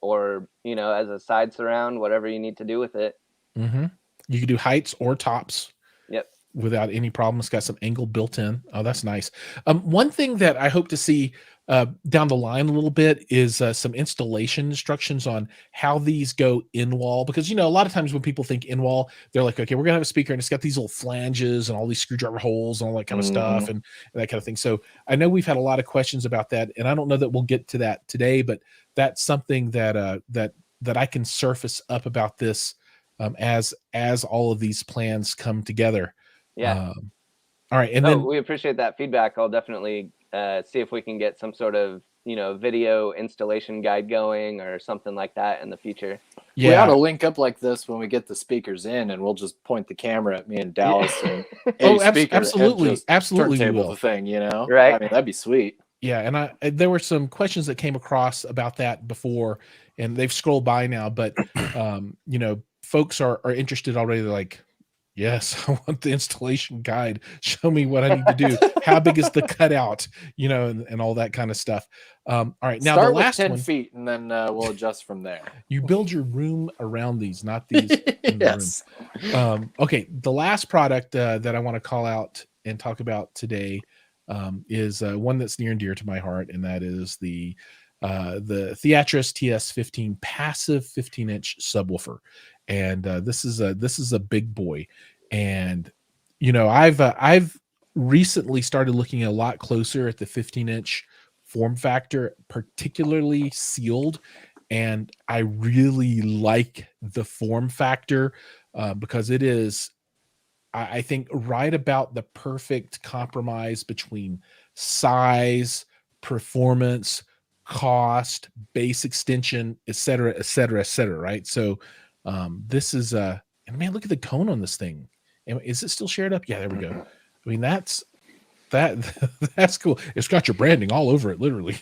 or as a side surround, whatever you need to do with it. Mm-hmm. You can do heights or tops. Yep. Without any problem. It's got some angle built in. Oh, that's nice. One thing that I hope to see down the line a little bit is some installation instructions on how these go in wall, because a lot of times when people think in wall, they're like, okay, we're gonna have a speaker and it's got these little flanges and all these screwdriver holes and all that kind of stuff and that kind of thing. So I know we've had a lot of questions about that, and I don't know that we'll get to that today, but that's something that that I can surface up about this as all of these plans come together. Yeah. All right, and then we appreciate that feedback. I'll definitely see if we can get some sort of video installation guide going or something like that in the future. Yeah, we ought to link up like this when we get the speakers in, and we'll just point the camera at me and Dallas. And absolutely, turntable the thing, right? I mean, that'd be sweet. Yeah, and there were some questions that came across about that before, and they've scrolled by now, but folks are interested already. They're like, yes, I want the installation guide. Show me what I need to do. How big is the cutout? And all that kind of stuff. All right, now start the last with 10 one, feet, and then we'll adjust from there. You build your room around these, not these. Yes. The room. Okay, the last product that I want to call out and talk about today is one that's near and dear to my heart, and that is the Theatrus TS15 passive 15-inch subwoofer. And this is a big boy, and I've recently started looking a lot closer at the 15-inch form factor, particularly sealed, and I really like the form factor because it is, I think, right about the perfect compromise between size, performance, cost, base extension, et cetera, right? So this is and man, look at the cone on this thing. Is it still shared up? Yeah, there we go. I mean, that's cool. It's got your branding all over it, literally.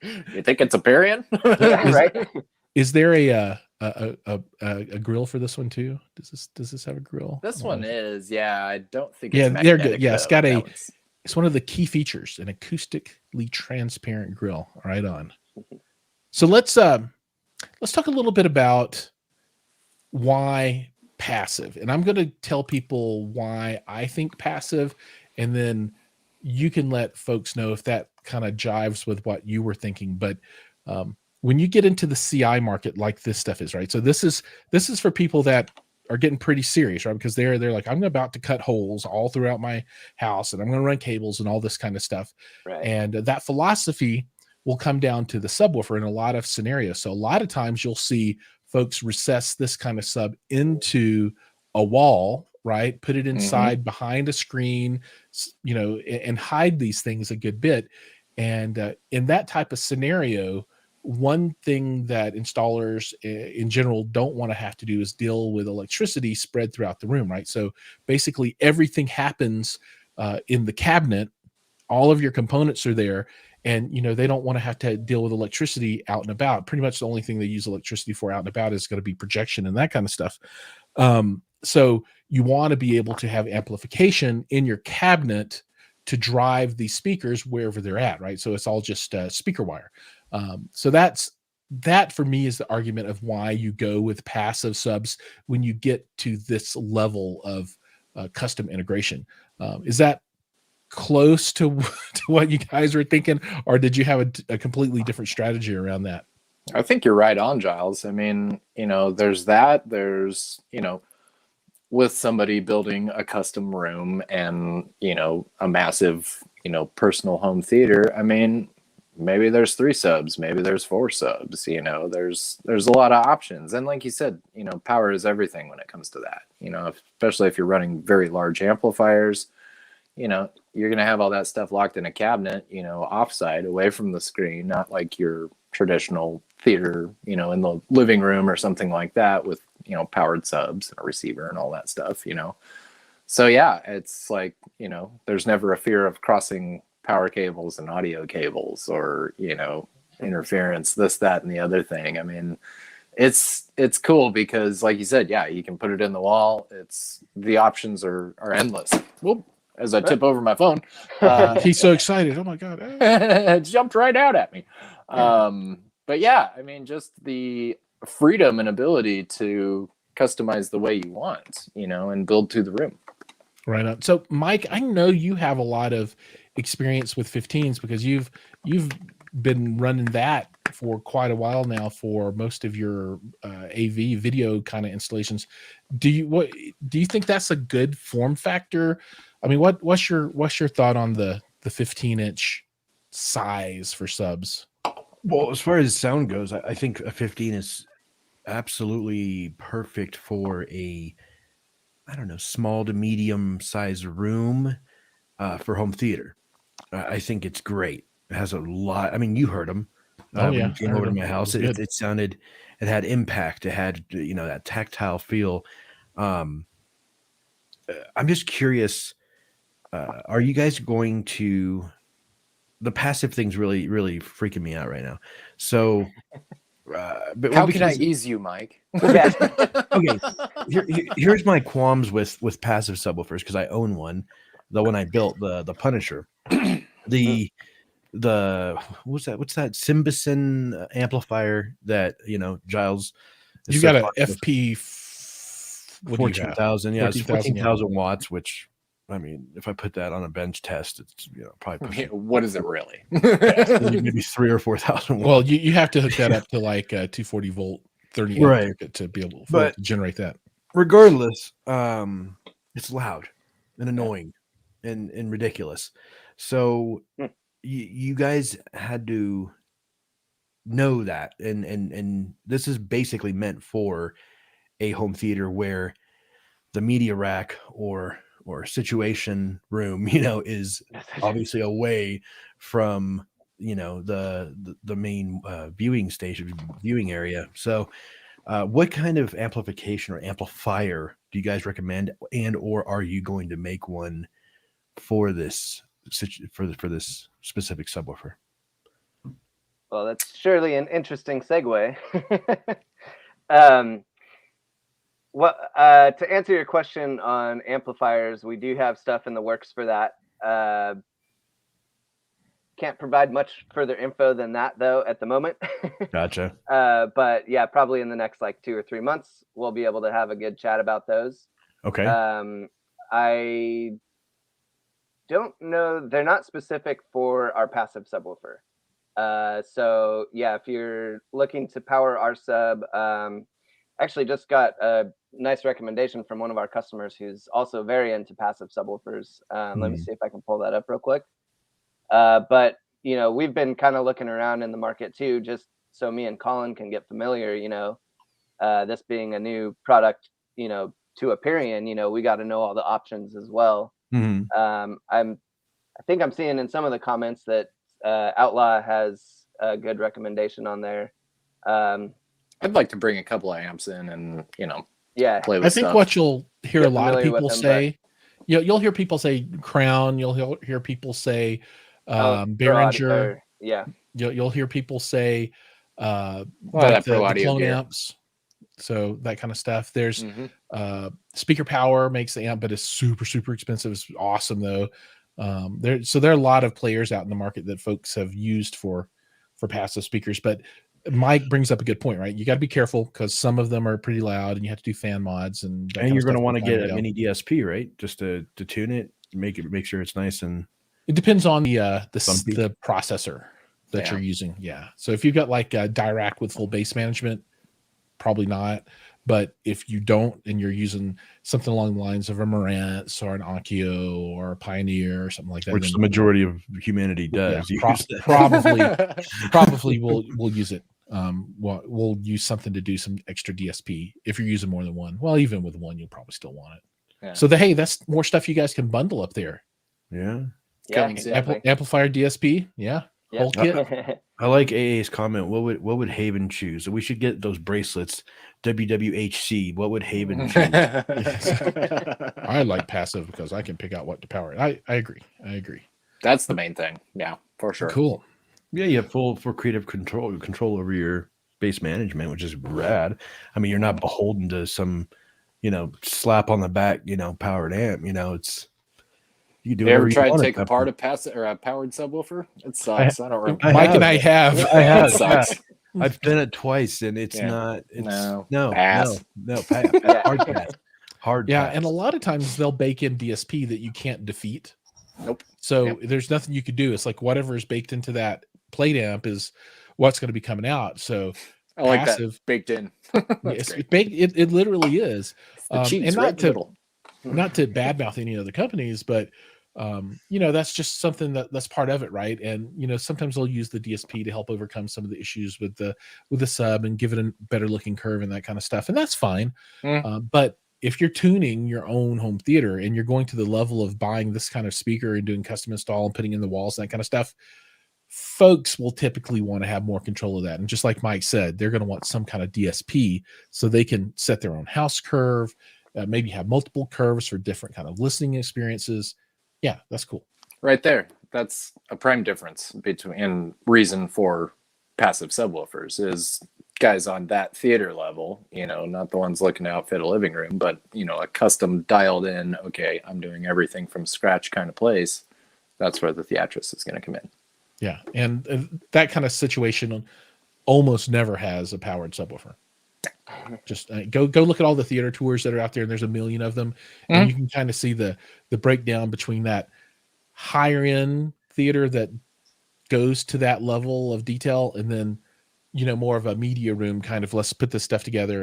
You think it's Aperion? Right. Is there a grill for this one too? Does this have a grill? This one is, yeah. I don't think it's magnetic, they're good. Yeah, it's though. got it's one of the key features, an acoustically transparent grill. Right on. So let's talk a little bit about why passive. And I'm going to tell people why I think passive, and then you can let folks know if that kind of jives with what you were thinking. But when you get into the CI market like this stuff is, right? So this is for people that are getting pretty serious, right? Because they're like, I'm about to cut holes all throughout my house, and I'm going to run cables and all this kind of stuff. Right. And that philosophy will come down to the subwoofer in a lot of scenarios. So a lot of times you'll see folks recess this kind of sub into a wall, right? Put it inside behind a screen, and hide these things a good bit. And in that type of scenario, one thing that installers in general don't want to have to do is deal with electricity spread throughout the room, right? So basically everything happens in the cabinet. All of your components are there, and they don't want to have to deal with electricity out and about. Pretty much the only thing they use electricity for out and about is going to be projection and that kind of stuff. So you want to be able to have amplification in your cabinet to drive these speakers wherever they're at, right? So it's all just speaker wire. So that for me is the argument of why you go with passive subs when you get to this level of custom integration. Is that close to what you guys were thinking, or did you have a completely different strategy around that? I think you're right on, Giles. I mean, there's with somebody building a custom room and, a massive, personal home theater, I mean, maybe there's 3 subs, maybe there's 4 subs, there's a lot of options. And like you said, power is everything when it comes to that, especially if you're running very large amplifiers, you're going to have all that stuff locked in a cabinet, offside away from the screen, not like your traditional theater, in the living room or something like that with, powered subs and a receiver and all that stuff, So yeah, it's like, there's never a fear of crossing power cables and audio cables or, interference, this, that, and the other thing. I mean, it's cool because like you said, yeah, you can put it in the wall. The options are endless. Well, as I tip over my phone. He's so excited. Oh my god! It jumped right out at me. But yeah, I mean, just the freedom and ability to customize the way you want, and build to the room. Right on. So, Mike, I know you have a lot of experience with 15s because you've been running that for quite a while now for most of your AV video kind of installations. Do you think that's a good form factor? I mean, what's your thought on the 15-inch size for subs? Well, as far as sound goes, I think a 15 is absolutely perfect for a, I don't know, small to medium size room for home theater. I think it's great. It has a lot. I mean, you heard them. Oh, When yeah, you came I heard over to 'em. my house. It was good. It sounded, it had impact. It had, that tactile feel. I'm just curious. Are you guys going to? The passive thing's really, really freaking me out right now. So, How can I ease you, Mike? Yeah. Okay, here's my qualms with passive subwoofers because I own one, the one I built, the Punisher, the what's that Symbian amplifier that Giles is You so got a fond of. FP. What do you have? 14,000, yeah, it's 14,000, yeah. 14,000 watts, which I mean, if I put that on a bench test, it's probably pushing What is it really? maybe 3,000 or 4,000 watts. Well, you have to hook that up to like a 240 volt 30 amp Right. circuit to be able But- to generate that. Regardless, it's loud and annoying and ridiculous. So you guys had to know that, and this is basically meant for a home theater where the media rack or situation room, is obviously away from the main viewing area. So what kind of amplification or amplifier do you guys recommend, and or are you going to make one for this this specific subwoofer? Well, that's surely an interesting segue. To answer your question on amplifiers, we do have stuff in the works for that. Can't provide much further info than that, though, at the moment. Gotcha. But yeah, probably in the next 2 or 3 months, we'll be able to have a good chat about those. Okay. I don't know. They're not specific for our passive subwoofer. So yeah, if you're looking to power our sub, actually just got a nice recommendation from one of our customers who's also very into passive subwoofers. Let me see if I can pull that up real quick. But we've been kind of looking around in the market too, just so me and Colin can get familiar. This being a new product, to Aperion, we got to know all the options as well. Mm-hmm. I think I'm seeing in some of the comments that Outlaw has a good recommendation on there. I'd like to bring a couple of amps in and yeah, play with I think stuff. what you'll hear a Get lot of familiar with people them, say, you'll hear people say Crown, you'll hear people say Behringer, yeah, you'll hear people say that the Pro Audio clone gear. amps, so that kind of stuff. There's Mhm. Speaker Power makes the amp, but it's super, super expensive. It's awesome though. There are a lot of players out in the market that folks have used for passive speakers, but Mike brings up a good point, right? You got to be careful because some of them are pretty loud, and you have to do fan mods, and you're going to want to get a mini DSP, right? Just to tune it, make sure it's nice. And it depends on the Bumpy. the processor that Yeah. you're using. Yeah, so if you've got like a Dirac with full bass management, probably not. But if you don't, and you're using something along the lines of a Marantz or an Onkyo or a Pioneer or something like that, which then the majority of humanity does. yeah, use that. probably we'll use it. We'll use something to do some extra DSP if you're using more than one. Well, even with one, you'll probably still want it. Yeah. So that's more stuff you guys can bundle up there. Yeah. Coming soon. Amplifier DSP, yeah, whole kit. I like AA's comment. What would Haven choose? We should get those bracelets. WWHC. What would Haven choose? I like passive because I can pick out what to power. I agree. That's the main thing. Yeah, for sure. Cool. Yeah, you have full creative control over your bass management, which is rad. I mean, you're not beholden to some, slap on the back, powered amp. You can do You ever whatever you tried to want. take apart a powered subwoofer? It I, sucks. I don't remember. Mike and I have. I It have. sucks. I've done it twice, and it's Yeah. not. It's No. Pass. pass. Yeah. Hard pass. Hard Yeah, pass. and a lot of times they'll bake in DSP that you can't defeat. Nope. So Yep. there's nothing you could do. It's like whatever is baked into that plate amp is what's going to be coming out. So I like passive that baked in. it's baked, it literally is. It's the cheese And right in the middle. not to badmouth any other companies, but that's just something that's part of it, right? And sometimes they'll use the DSP to help overcome some of the issues with the sub and give it a better looking curve and that kind of stuff, and that's fine. But if you're tuning your own home theater and you're going to the level of buying this kind of speaker and doing custom install and putting in the walls and that kind of stuff, folks will typically want to have more control of that. And just like Mike said, they're going to want some kind of DSP so they can set their own house curve, maybe have multiple curves for different kind of listening experiences. Yeah, that's cool. Right there. That's a prime difference between reason for passive subwoofers is guys on that theater level, not the ones looking to outfit a living room, but a custom dialed in, okay, I'm doing everything from scratch kind of place. That's where the Theatrus is going to come in. Yeah, and that kind of situation almost never has a powered subwoofer. Just go look at all the theater tours that are out there, and there's a million of them, and you can kind of see the breakdown between that higher end theater that goes to that level of detail, and then more of a media room kind of, let's put this stuff together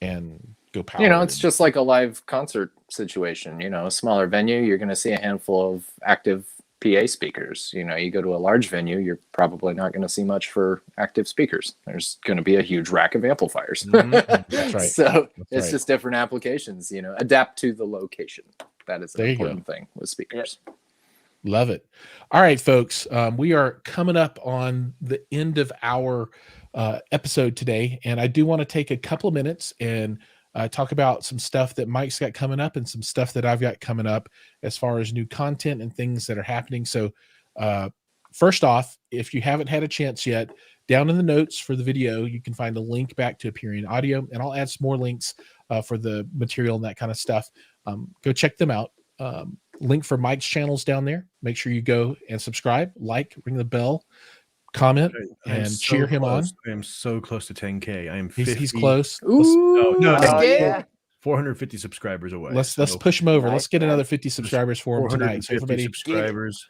and go power. It's just like a live concert situation. A smaller venue, you're going to see a handful of active PA speakers. You go to a large venue, you're probably not going to see much for active speakers. There's going to be a huge rack of amplifiers. That's right. So it's just different applications. Adapt to the location. That is an important thing with speakers. Yep. Love it. All right, folks. We are coming up on the end of our episode today, and I do want to take a couple of minutes and talk about some stuff that Mike's got coming up and some stuff that I've got coming up as far as new content and things that are happening. So first off, if you haven't had a chance yet, down in the notes for the video, you can find a link back to Aperion Audio, and I'll add some more links for the material and that kind of stuff. Go check them out. Link for Mike's channels down there. Make sure you go and subscribe, like, ring the bell, comment, and cheer him on. I am so close to 10K. I am 50. He's close. Ooh, yeah. 450 subscribers away. Let's push him over. Nice, Let's get man. another 50 subscribers for him tonight. So 450 everybody, subscribers.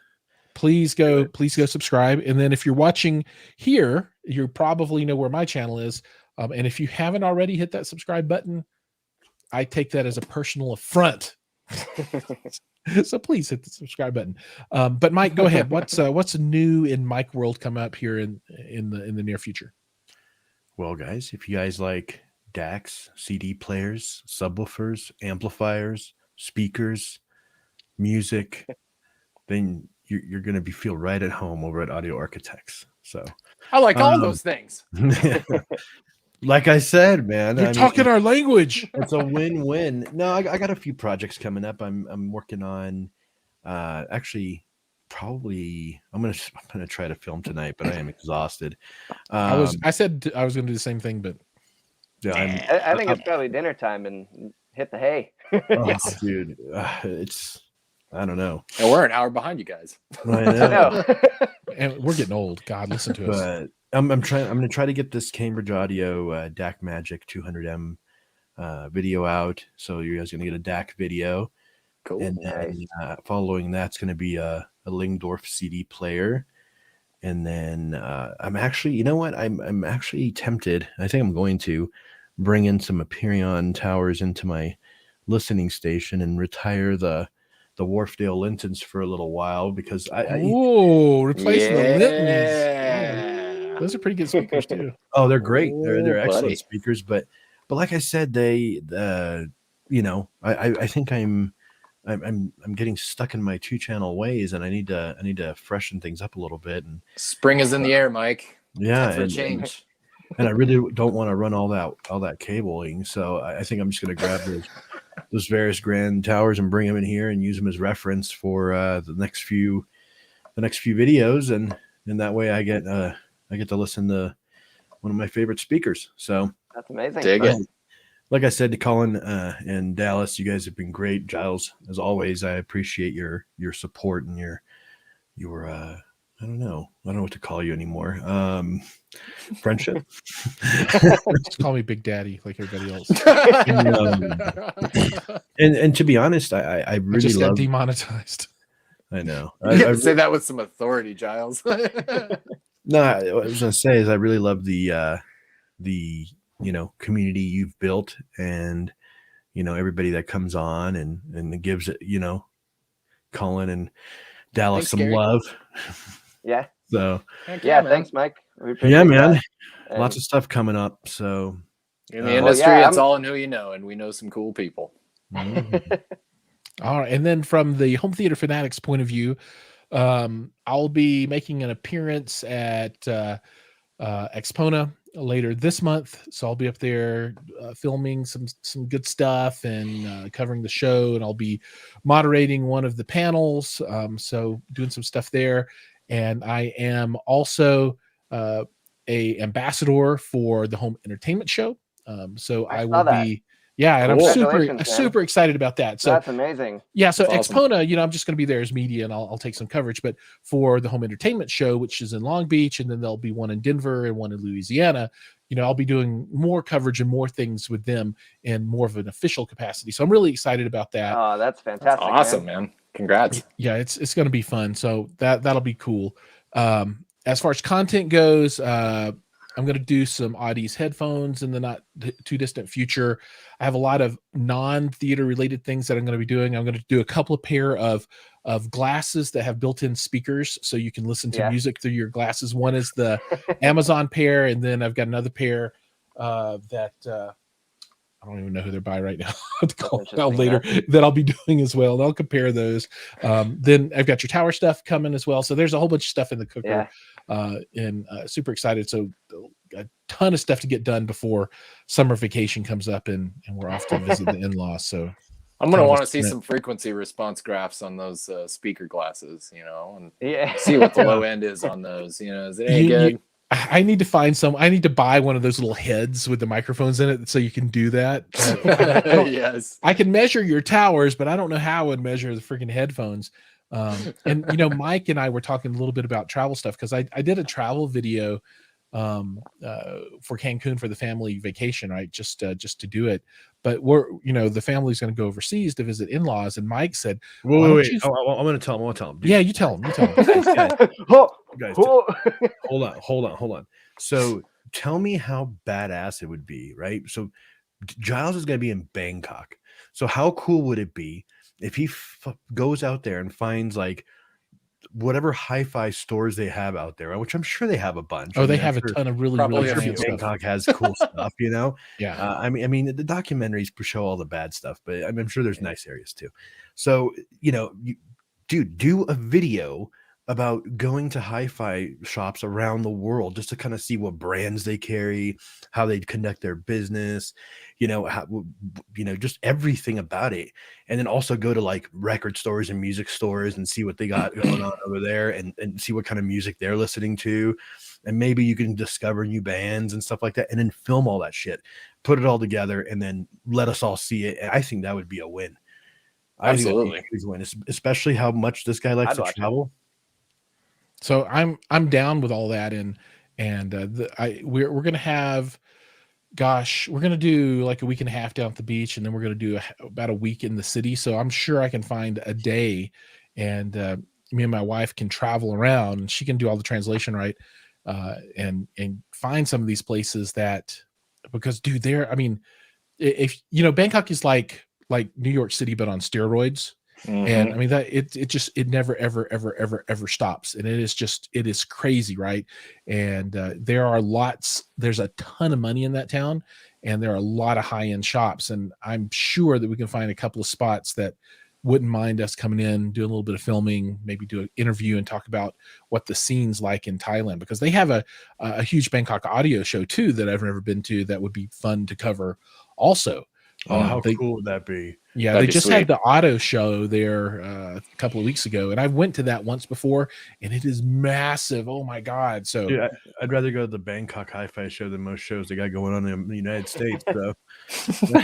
please go subscribe. And then if you're watching here, you probably know where my channel is. And if you haven't already hit that subscribe button, I take that as a personal affront. So please hit the subscribe button. But Mike, go ahead. What's new in Mike world coming up here in the near future? Well, guys, if you guys like DACs, CD players, subwoofers, amplifiers, speakers, music, then you're going to feel right at home over at Audio Architects. So I like all those things. Like I said, man, You're talking our language. It's a win-win. No, I got a few projects coming up. I'm working on. Actually, probably I'm gonna try to film tonight, but I am exhausted. I said I was gonna do the same thing, but yeah, I think it's probably dinner time and hit the hay. yes, dude. It's I don't know. And we're an hour behind you guys. I know. and we're getting old. God, listen to us. But I'm going to try to get this Cambridge Audio DAC Magic 200M video out. So you guys are going to get a DAC video. Cool. And then following that's going to be a Lingdorf CD player. And then I'm actually, you know what? I'm actually tempted. I think I'm going to bring in some Aperion towers into my listening station and retire the Wharfdale Lintons for a little while because replacing the Lintons. Yeah. Those are pretty good speakers too. Oh, they're great. They're excellent buddy. speakers, but like I said, I think I'm getting stuck in my 2-channel ways, and I need to freshen things up a little bit. And Spring is in the air, Mike. yeah, Time for a and change. I really don't want to run all that cabling, so I think I'm just going to grab those various grand towers and bring them in here and use them as reference for the next few videos, and that way I get to listen to one of my favorite speakers. So That's amazing. Dig it. like I said to Colin and Dallas, you guys have been great. Giles, as always, I appreciate your support and your I don't know what to call you anymore. Friendship. Just call me Big Daddy like everybody else. And to be honest, I really I just got love. demonetized. I know. You say that with some authority, Giles. No, what I was gonna say is I really love the community you've built, and everybody that comes on and gives it Colin and Dallas Thanks, some Gary. love. Yeah. So Yeah, man. thanks, Mike. We appreciate yeah, man, that. And lots of stuff coming up. So In the industry, yeah, it's all in who you know, and we know some cool people. All right, and then from the Home Theater Fanatics point of view, I'll be making an appearance at Expona later this month, so I'll be up there filming some good stuff and covering the show, and I'll be moderating one of the panels, so doing some stuff there. And I am also a ambassador for the Home Entertainment Show, so I will be. Yeah, and I'm Cool. super excited about that. So that's amazing. yeah, so That's awesome. Expona, I'm just going to be there as media, and I'll take some coverage. But for the Home Entertainment Show, which is in Long Beach, and then there'll be one in Denver and one in Louisiana, I'll be doing more coverage and more things with them in more of an official capacity. So I'm really excited about that. Oh, that's fantastic. That's awesome, man. Congrats. Yeah, it's going to be fun. So that'll be cool. As far as content goes, I'm going to do some Audis headphones in the not too distant future. I have a lot of non-theater related things that I'm going to be doing. I'm going to do a couple of pair of glasses that have built-in speakers, so you can listen to music through your glasses. One is the Amazon pair, and then I've got another pair that I don't even know who they're by right now. I'll call it out later that I'll be doing as well. And I'll compare those. Then I've got your tower stuff coming as well. So there's a whole bunch of stuff in the cooker. And super excited. So a ton of stuff to get done before summer vacation comes up and we're off to visit the in-laws. So I'm going to want to see some frequency response graphs on those speaker glasses, and see what the low end is on those. Is it any good? I need to find some. I need to buy one of those little heads with the microphones in it so you can do that. Yes. I can measure your towers, but I don't know how I would measure the freaking headphones. And Mike and I were talking a little bit about travel stuff because I did a travel video for Cancun for the family vacation, right? Just to do it. But we're the family's going to go overseas to visit in-laws, and Mike said, wait. I'm going to tell him. I want to tell him. Dude. Yeah, you tell him. Guys, hold on. So tell me how badass it would be, right? So Giles is going to be in Bangkok. So how cool would it be if he goes out there and finds like whatever hi-fi stores they have out there, which I'm sure they have a bunch. Oh, they have a ton of really sure Bangkok has cool stuff, Yeah. I mean, the documentaries show all the bad stuff, but I'm sure there's nice areas too. So, dude, do a video about going to hi-fi shops around the world just to kind of see what brands they carry, how they conduct their business, just everything about it. And then also go to like record stores and music stores and see what they got going on over there and see what kind of music they're listening to. And maybe you can discover new bands and stuff like that, and then film all that shit, put it all together, and then let us all see it. And I think that would be a win. Absolutely. I think that'd be a huge win, especially how much this guy likes to travel. So I'm down with all that, and we're gonna have, we're gonna do like a week and a half down at the beach, and then we're gonna do about a week in the city. So I'm sure I can find a day, and me and my wife can travel around, and she can do all the translation right, and find some of these places because dude, if Bangkok is like New York City but on steroids. Mm-hmm. And I mean that it never ever stops, and it is crazy, right? And there's a ton of money in that town, and there are a lot of high-end shops, and I'm sure that we can find a couple of spots that wouldn't mind us coming in, doing a little bit of filming, maybe do an interview and talk about what the scene's like in Thailand, because they have a huge Bangkok audio show too that I've never been to that would be fun to cover also. Oh, how They- cool would that be? Yeah, That'd they be just sweet. had the auto show there a couple of weeks ago, and I went to that once before, and it is massive. Oh my god! So Dude, I'd rather go to the Bangkok Hi-Fi show than most shows they got going on in the United States. So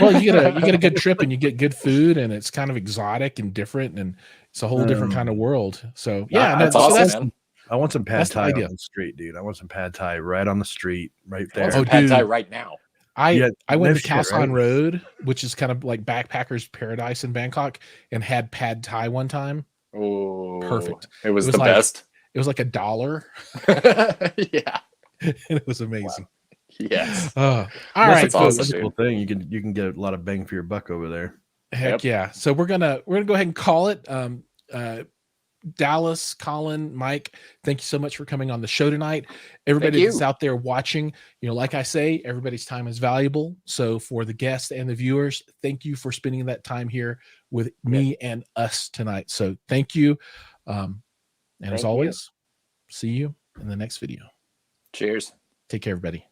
well, you get a good trip, and you get good food, and it's kind of exotic and different, and it's a whole different kind of world. So yeah, no, That's so awesome, man. I want some pad That's the thai idea. on the street, dude. I want some pad thai right on the street, right I want there. some Oh, pad thai dude. right now. I went no to shit, Khao San right? Road, which is kind of like backpackers paradise in Bangkok, and had pad thai one time. Oh, Perfect. It was It was the like- best. It was like $1, Yeah. and it was amazing. Yes. All That's right, That's a folks. awesome. physical thing. You can get a lot of bang for your buck over there. Heck Yep. yeah. So we're gonna go ahead and call it. Dallas, Colin, Mike, thank you so much for coming on the show tonight. Everybody Thank that's you. out there watching, like I say, everybody's time is valuable. So for the guests and the viewers, thank you for spending that time here with me and us tonight. So thank you. And as Thank you. always, see you in the next video. Cheers. Take care, everybody.